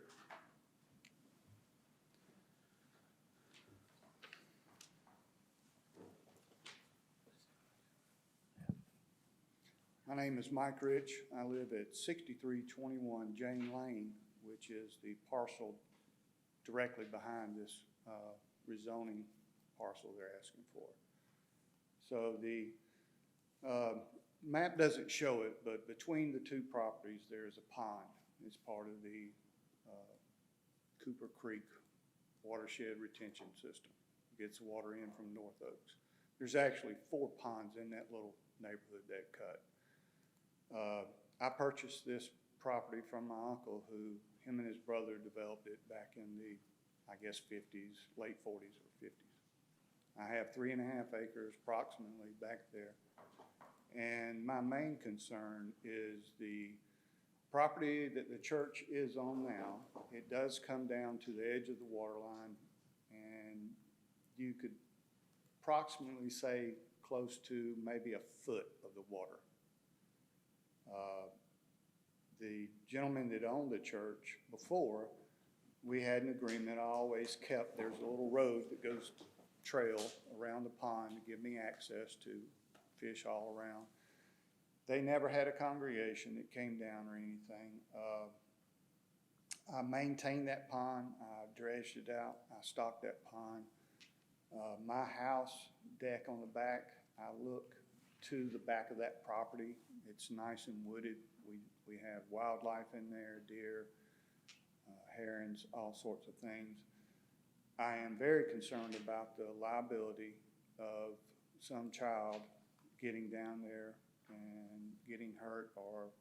S16: My name is Mike Rich. I live at 6321 Jane Lane, which is the parcel directly behind this rezoning parcel they're asking for. So the map doesn't show it, but between the 2 properties, there's a pond. It's part of the Cooper Creek watershed retention system. It gets water in from North Oaks. There's actually 4 ponds in that little neighborhood that cut. I purchased this property from my uncle, who, him and his brother developed it back in the, I guess, 50s, late 40s or 50s. I have 3.5 acres approximately back there. And my main concern is the property that the church is on now, it does come down to the edge of the water line, and you could approximately say close to maybe a foot of the water. The gentleman that owned the church before, we had an agreement. I always kept, there's a little road that goes trail around the pond to give me access to fish all around. They never had a congregation that came down or anything. I maintained that pond. I dredged it out. I stocked that pond. My house deck on the back, I look to the back of that property. It's nice and wooded. We have wildlife in there, deer, herons, all sorts of things. I am very concerned about the liability of some child getting down there and getting hurt or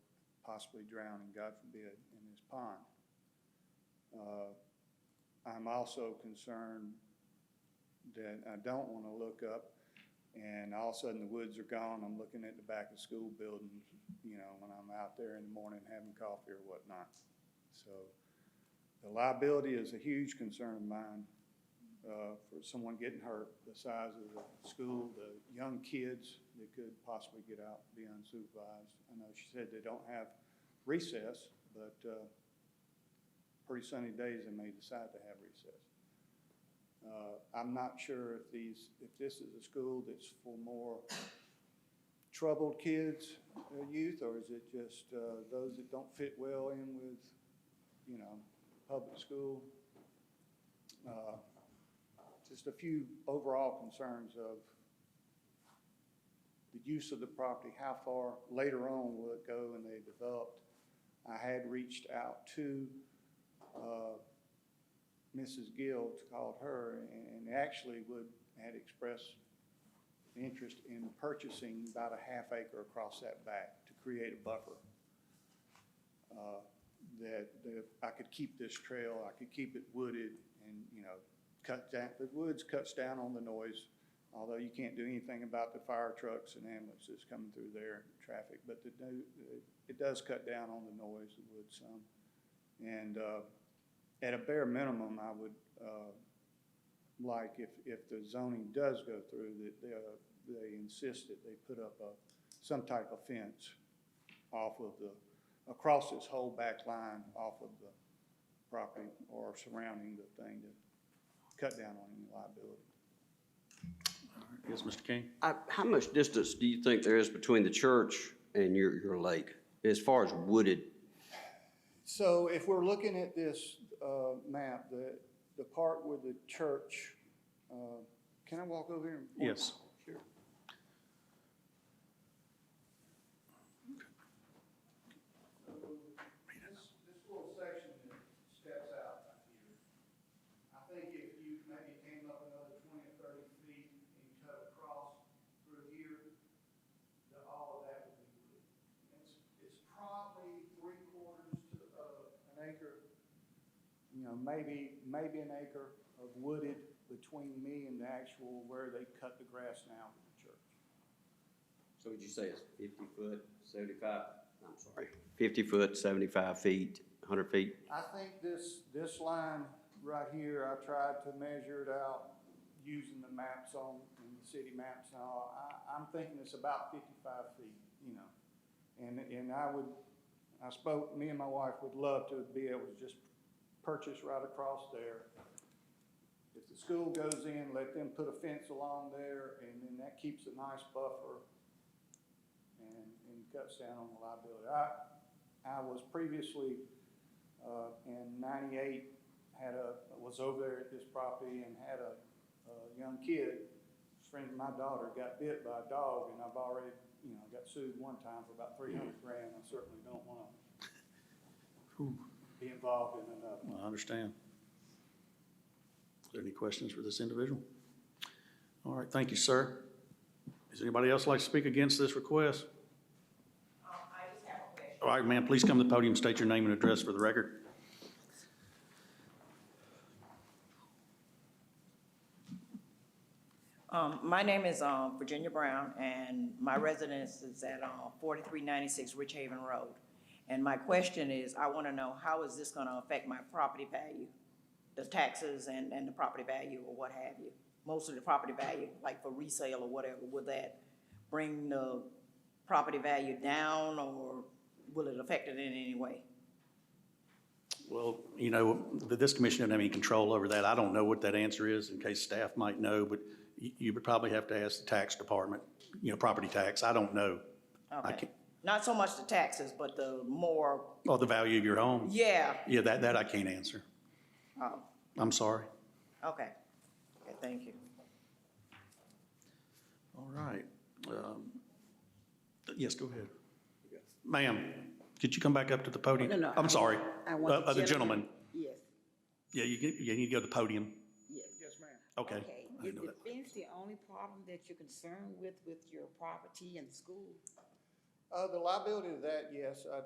S16: possibly drowning, God forbid, in this pond. I'm also concerned that I don't want to look up and all of a sudden the woods are gone. I'm looking at the back of school buildings, you know, when I'm out there in the morning having coffee or whatnot. So the liability is a huge concern of mine for someone getting hurt, the size of the school, the young kids that could possibly get out and be unsupervised. I know she said they don't have recess, but pretty sunny days they may decide to have recess. I'm not sure if this is a school that's for more troubled kids, youth, or is it just those that don't fit well in with, you know, public school? Just a few overall concerns of the use of the property, how far later on will it go and they developed. I had reached out to Mrs. Gill, called her, and actually had expressed interest in purchasing about a half acre across that back to create a buffer. That I could keep this trail, I could keep it wooded, and, you know, cut down, the woods cuts down on the noise, although you can't do anything about the fire trucks and ambulances coming through there, traffic, but it does cut down on the noise, the wood some. And at a bare minimum, I would like, if the zoning does go through, that they insist that they put up some type of fence off of across this whole back line off of the property or surrounding the thing to cut down on any liability.
S1: Yes, Mr. King?
S6: How much distance do you think there is between the church and your lake, as far as wooded?
S16: So if we're looking at this map, the part with the church, can I walk over here? And point?
S1: Yes.
S16: Sure. This little section that steps out right here, I think if you maybe came up another 20 or 30 feet and you cut across through here, all of that would be wood. It's probably 3/4 to an acre, you know, maybe an acre of wooded between me and the actual where they cut the grass now with the church.
S6: So would you say it's 50 foot, 75, I'm sorry, 50 foot, 75 feet, 100 feet?
S16: I think this line right here, I tried to measure it out using the maps in the city maps and all. I'm thinking it's about 55 feet, you know. And me and my wife would love to be able to just purchase right across there. If the school goes in, let them put a fence along there, and then that keeps a nice buffer and cuts down on the liability. I was previously in '98 was over there at this property and had a young kid, friend of my daughter, got bit by a dog, and I've already, you know, got sued one time for about $300,000. I certainly don't want to be involved in another.
S1: Well, I understand. Is there any questions for this individual? All right, thank you, sir. Does anybody else like to speak against this request?
S17: I just have a question.
S1: All right, ma'am, please come to the podium, state your name and address for the record.
S17: My name is Virginia Brown, and my residence is at 4396 Rich Haven Road. And my question is, I wanna know, how is this gonna affect my property value? The taxes and the property value or what have you? Most of the property value, like for resale or whatever, would that bring the property value down or will it affect it in any way?
S1: Well, you know, this commission doesn't have any control over that. I don't know what that answer is, in case staff might know, but you would probably have to ask the tax department, you know, property tax. I don't know. I
S17: Okay.
S1: can't,
S17: Not so much the taxes, but the more,
S1: oh, the value of your home?
S17: yeah.
S1: Yeah, that I can't answer.
S17: Oh,
S1: I'm sorry.
S17: okay. Okay, thank you.
S1: All right. Yes, go ahead. Ma'am, could you come back up to the podium?
S7: No,
S1: I'm sorry.
S7: I want
S1: The gentleman.
S7: Yes,
S1: Yeah, you need to go to the podium.
S7: yes.
S16: Yes, ma'am.
S1: Okay.
S7: Okay,
S1: I
S7: is
S1: know
S7: the
S1: that.
S7: fence the only problem that you're concerned with your property and the school?
S16: The liability of that, yes, I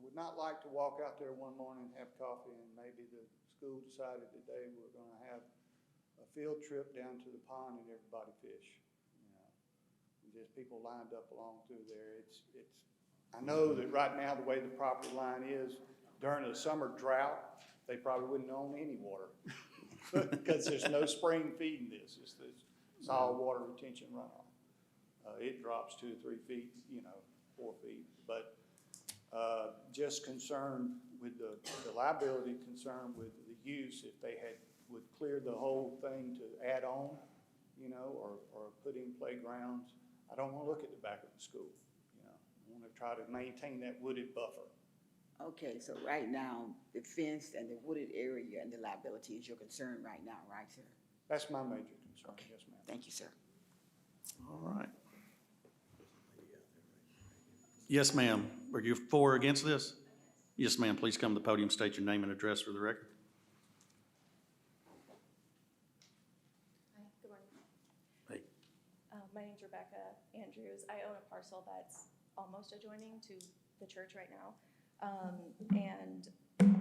S16: would not like to walk out there one morning and have coffee and maybe the school decided today we're gonna have a field trip down to the pond and everybody fish. You know, and just people lined up along through there. I know that right now, the way the property line is, during a summer drought, they probably wouldn't own any water. Because there's no spring feeding this, it's all water retention runoff. It drops 2 or 3 feet, 4 feet, but just concerned with the liability, concerned with the use, if they would clear the whole thing to add on, or put in playgrounds. I don't want to look at the back of the school, I want to try to maintain that wooded buffer.
S7: Okay, so right now, the fence and the wooded area and the liability is your concern right now, right, sir?
S16: That's my major concern,
S7: Okay.
S16: yes, ma'am.
S7: Thank you, sir.
S1: All right. Yes, ma'am. Are you for or against this? Yes, ma'am. Please come to the podium, state your name and address for the record.
S18: Hi, good morning.
S1: Hey.
S18: My name's Rebecca Andrews. I own a parcel that's almost adjoining to the church right now. And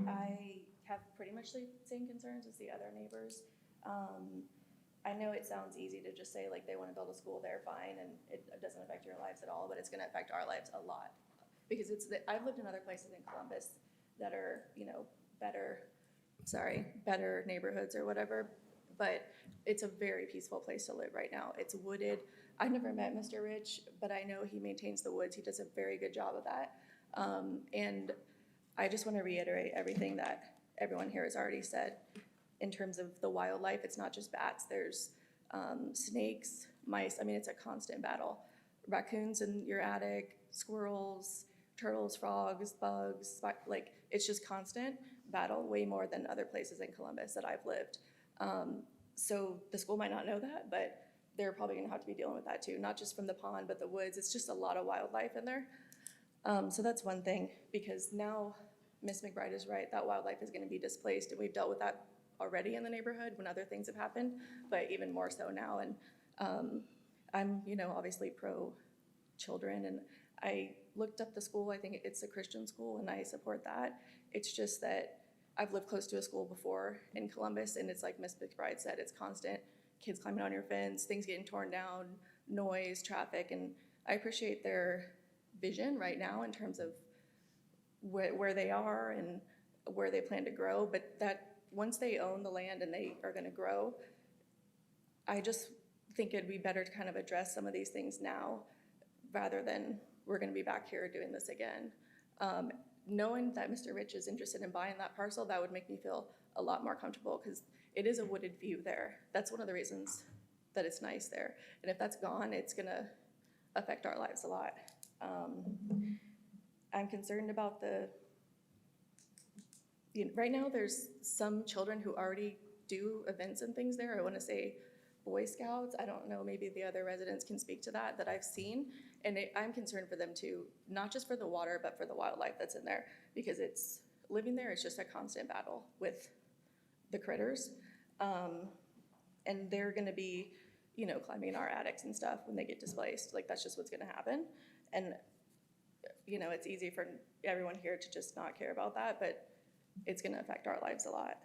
S18: I have pretty much the same concerns as the other neighbors. I know it sounds easy to just say like they want to build a school there, fine, and it doesn't affect your lives at all, but it's going to affect our lives a lot. Because I've lived in other places in Columbus that are, better neighborhoods or whatever, but it's a very peaceful place to live right now. It's wooded. I've never met Mr. Rich, but I know he maintains the woods. He does a very good job of that. And I just want to reiterate everything that everyone here has already said. In terms of the wildlife, it's not just bats. There's snakes, mice. I mean, it's a constant battle. Raccoons in your attic, squirrels, turtles, frogs, bugs, like it's just constant battle, way more than other places in Columbus that I've lived. So the school might not know that, but they're probably gonna have to be dealing with that too, not just from the pond, but the woods. It's just a lot of wildlife in there. So that's one thing, because now Ms. McBride is right, that wildlife is gonna be displaced, and we've dealt with that already in the neighborhood when other things have happened, but even more so now. And I'm, obviously pro-children, and I looked up the school. I think it's a Christian school, and I support that. It's just that I've lived close to a school before in Columbus, and it's like Ms. McBride said, it's constant. Kids climbing on your fence, things getting torn down, noise, traffic, and I appreciate their vision right now in terms of where they are and where they plan to grow, but that once they own the land and they are gonna grow, I just think it'd be better to kind of address some of these things now rather than we're gonna be back here doing this again. Knowing that Mr. Rich is interested in buying that parcel, that would make me feel a lot more comfortable because it is a wooded view there. That's one of the reasons that it's nice there. And if that's gone, it's gonna affect our lives a lot. I'm concerned about right now there's some children who already do events and things there. I wanna say Boy Scouts. I don't know, maybe the other residents can speak to that I've seen. And I'm concerned for them too, not just for the water, but for the wildlife that's in there, because living there is just a constant battle with the critters. And they're gonna be, climbing our attics and stuff when they get displaced. Like, that's just what's gonna happen. And, it's easy for everyone here to just not care about that, but it's gonna affect our lives a lot.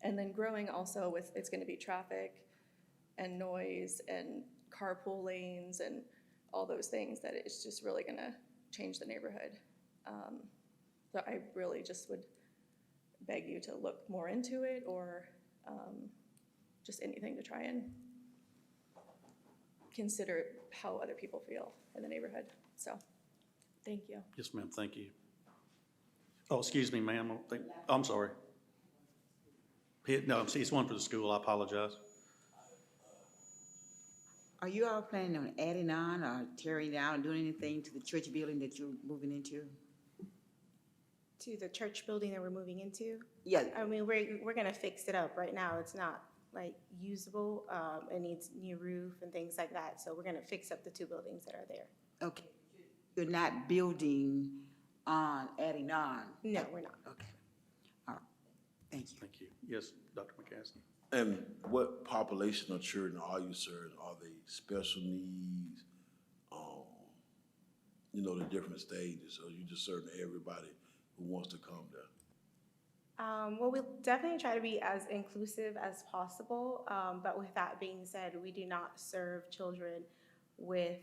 S18: And then growing also it's gonna be traffic and noise and carpool lanes and all those things, that it's just really gonna change the neighborhood. So I really just would beg you to look more into it, or just anything to try and consider how other people feel in the neighborhood. So, thank you.
S1: Yes, ma'am, thank you. Oh, excuse me, ma'am, I'm sorry. No, see, it's one for the school, I apologize.
S7: Are you all planning on adding on or tearing down, or doing anything to the church building that you're moving into?
S13: To the church building that we're moving into?
S7: Yeah.
S13: I mean, we're gonna fix it up. Right now, it's not like usable. It needs new roof and things like that. So we're gonna fix up the two buildings that are there.
S7: Okay. You're not building on, adding on?
S13: No, we're not.
S7: Okay. All right. Thank you.
S1: Thank you. Yes, Dr. McCaskey.
S15: And what population of children are you serving? Are they special needs? You know, the different stages, or you just serving everybody who wants to come there?
S13: Well, we'll definitely try to be as inclusive as possible. But with that being said, we do not serve children with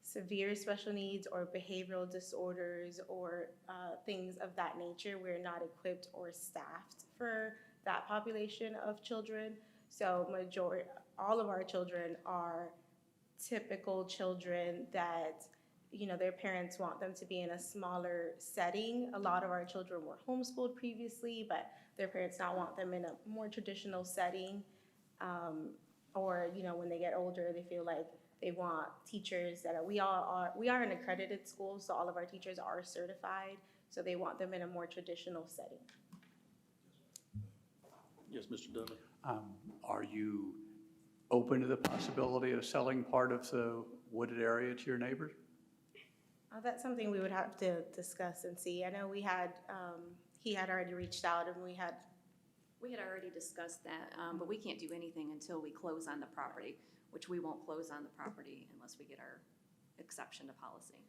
S13: severe special needs or behavioral disorders or things of that nature. We're not equipped or staffed for that population of children. So all of our children are typical children that, you know, their parents want them to be in a smaller setting. A lot of our children were homeschooled previously, but their parents now want them in a more traditional setting. Or, you know, when they get older, they feel like they want teachers that we are an accredited school, so all of our teachers are certified. So they want them in a more traditional setting.
S1: Yes, Mr. Dudley.
S4: Are you open to the possibility of selling part of the wooded area to your neighbors?
S13: That's something we would have to discuss and see. I know we had, he had already reached out and we had
S12: already discussed that, but we can't do anything until we close on the property, which we won't close on the property unless we get our exception to policy.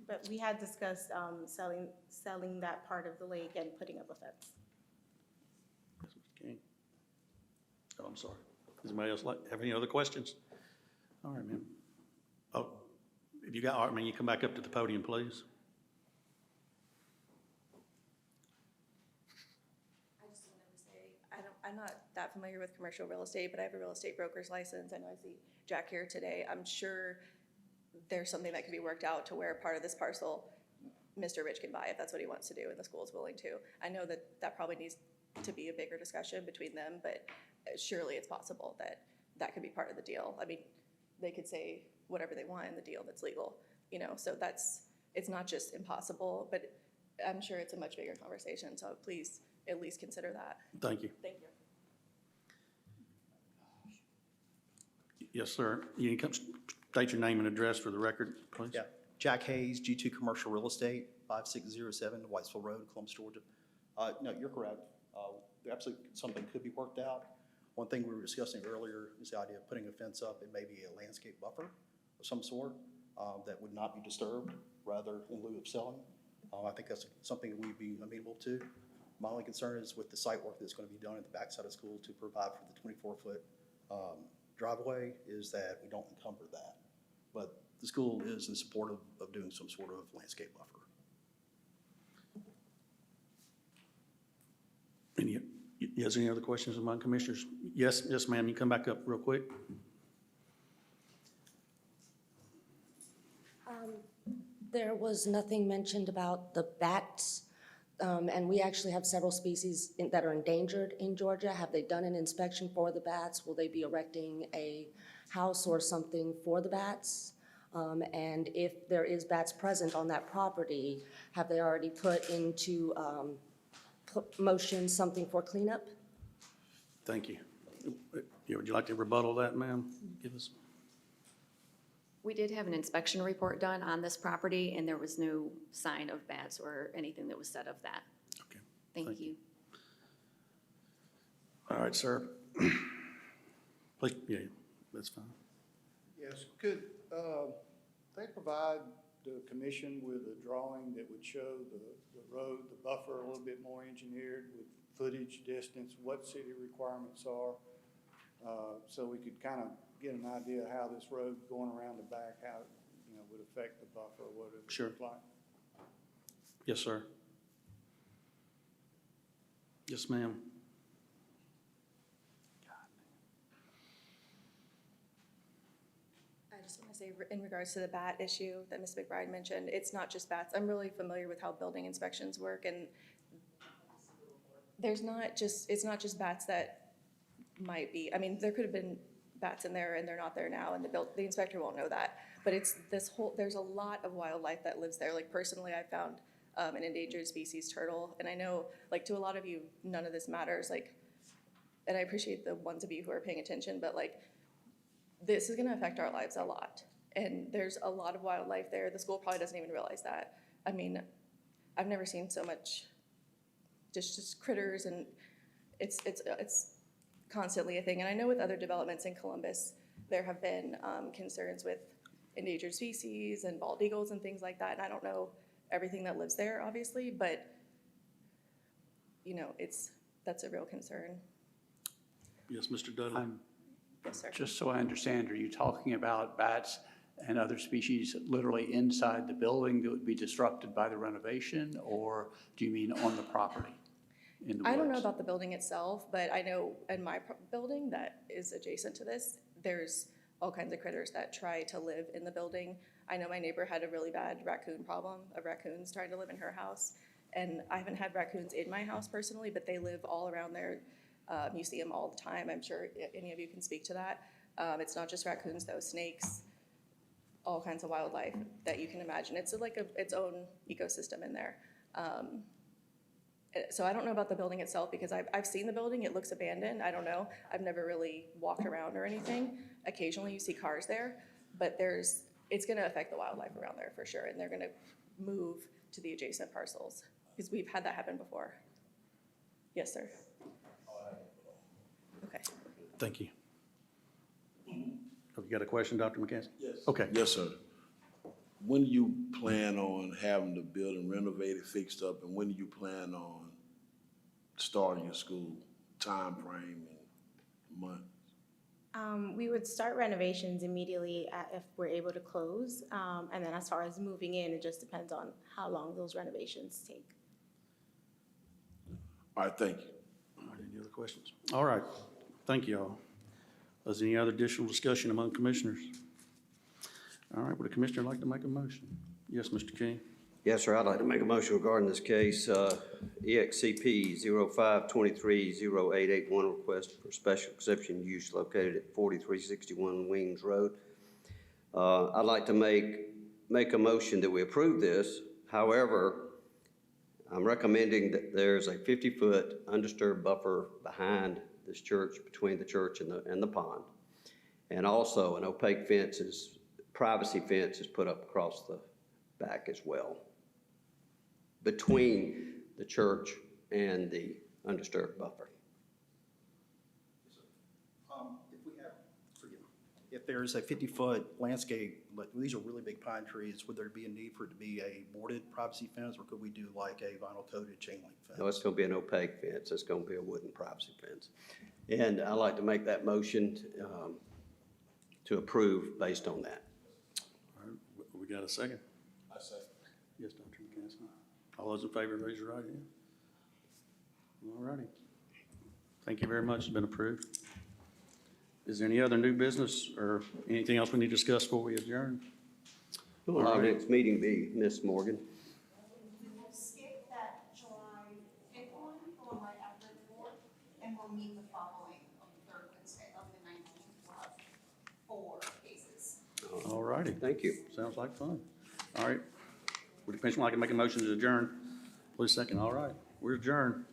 S13: But we had discussed selling that part of the lake and putting up a fence.
S1: Yes, Mr. King. Oh, I'm sorry. Does anybody else have any other questions? All right, ma'am. Oh, if you got, all right, man, you come back up to the podium, please.
S18: I just wanted to say, I'm not that familiar with commercial real estate, but I have a real estate broker's license. I know I see Jack here today. I'm sure there's something that can be worked out to where part of this parcel Mr. Rich can buy if that's what he wants to do and the school is willing to. I know that that probably needs to be a bigger discussion between them, but surely it's possible that that could be part of the deal. I mean, they could say whatever they want in the deal that's legal, you know, so it's not just impossible, but I'm sure it's a much bigger conversation, so please at least consider that.
S1: Thank you.
S18: Thank you.
S1: Yes, sir. You can state your name and address for the record, please.
S19: Yeah, Jack Hayes, G2 Commercial Real Estate, 5607 Whitesville Road, Columbus, Georgia. No, you're correct. Absolutely, something could be worked out. One thing we were discussing earlier is the idea of putting a fence up and maybe a landscape buffer of some sort that would not be disturbed, rather in lieu of selling. I think that's something that we'd be amenable to. My only concern is with the site work that's going to be done at the backside of school to provide for the 24-foot driveway, is that we don't encumber that. But the school is in support of doing some sort of landscape buffer.
S1: Any other questions among commissioners? Yes, ma'am, you come back up real quick.
S14: There was nothing mentioned about the bats, and we actually have several species that are endangered in Georgia. Have they done an inspection for the bats? Will they be erecting a house or something for the bats? And if there is bats present on that property, have they already put into motion something for cleanup?
S1: Thank you. Would you like to rebuttal that, ma'am? Give us.
S12: We did have an inspection report done on this property, and there was no sign of bats or anything that was said of that.
S1: Okay.
S12: Thank you.
S1: All right, sir. Please, yeah, that's fine.
S16: Yes, could they provide the commission with a drawing that would show the road, the buffer a little bit more engineered with footage, distance, what city requirements are? so we could kind of get an idea how this road going around the back, how, you know, would affect the buffer, what it would
S1: Sure.
S16: look like.
S1: Yes, sir. Yes, ma'am.
S18: I just want to say, in regards to the bat issue that Ms. McBride mentioned, it's not just bats. I'm really familiar with how building inspections work, and it's not just bats that might be, I mean, there could have been bats in there and they're not there now, and the inspector won't know that. But it's there's a lot of wildlife that lives there. Like personally, I found an endangered species turtle, and I know, like, to a lot of you, none of this matters, like, and I appreciate the ones of you who are paying attention, but like, this is gonna affect our lives a lot. And there's a lot of wildlife there. The school probably doesn't even realize that. I mean, I've never seen so much just critters, and it's constantly a thing. And I know with other developments in Columbus, there have been concerns with endangered species and bald eagles and things like that. And I don't know everything that lives there, obviously, but you know, that's a real concern.
S1: Yes, Mr. Dudley.
S18: Yes, sir.
S4: Just so I understand, are you talking about bats and other species literally inside the building that would be disrupted by the renovation, or do you mean on the property in the woods?
S18: I don't know about the building itself, but I know in my building that is adjacent to this, there's all kinds of critters that try to live in the building. I know my neighbor had a really bad raccoon problem of raccoons trying to live in her house. And I haven't had raccoons in my house personally, but they live all around there. You see them all the time. I'm sure any of you can speak to that. It's not just raccoons though, snakes, all kinds of wildlife that you can imagine. It's like its own ecosystem in there. So I don't know about the building itself because I've seen the building. It looks abandoned. I don't know. I've never really walked around or anything. Occasionally you see cars there, but it's going to affect the wildlife around there for sure. And they're going to move to the adjacent parcels because we've had that happen before. Yes, sir. Okay.
S1: Thank you. Have you got a question, Dr. McKenzie?
S15: Yes.
S1: Okay.
S15: Yes, sir. When do you plan on having the building renovated, fixed up, and when do you plan on starting your school? Time frame and month?
S13: We would start renovations immediately if we're able to close. And then as far as moving in, it just depends on how long those renovations take.
S15: All right, thank you.
S1: All right, any other questions? All right, thank you all. Is there any other additional discussion among commissioners? All right, would a commissioner like to make a motion? Yes, Mr. King.
S6: Yes, sir, I'd like to make a motion regarding this case, EXCP 05230881, request for special exception use located at 4361 Wings Road. I'd like to make a motion that we approve this. However, I'm recommending that there's a 50-foot undisturbed buffer behind this church, between the church and the pond. And also an opaque privacy fence is put up across the back as well, between the church and the undisturbed buffer.
S19: If there's a 50-foot landscape, like these are really big pine trees, would there be a need for it to be a boarded privacy fence, or could we do like a vinyl coated chain link fence?
S6: No, it's going to be an opaque fence. It's going to be a wooden privacy fence. And I'd like to make that motion to approve based on that.
S1: All right, we got a second?
S15: I say.
S1: Yes, Dr. McKenzie. All those in favor, raise your right hand. All righty. Thank you very much. It's been approved. Is there any other new business or anything else we need to discuss before we adjourn?
S6: Will our next meeting be, Ms. Morgan?
S2: We will skip that July 5th one, the one right after the 4th, and we'll meet the following on the third Wednesday of the 19th. We'll have 4 cases.
S1: All righty.
S6: Thank you.
S1: Sounds like fun. All right. Would the commission like to make a motion to adjourn? Please second. All right. We're adjourned.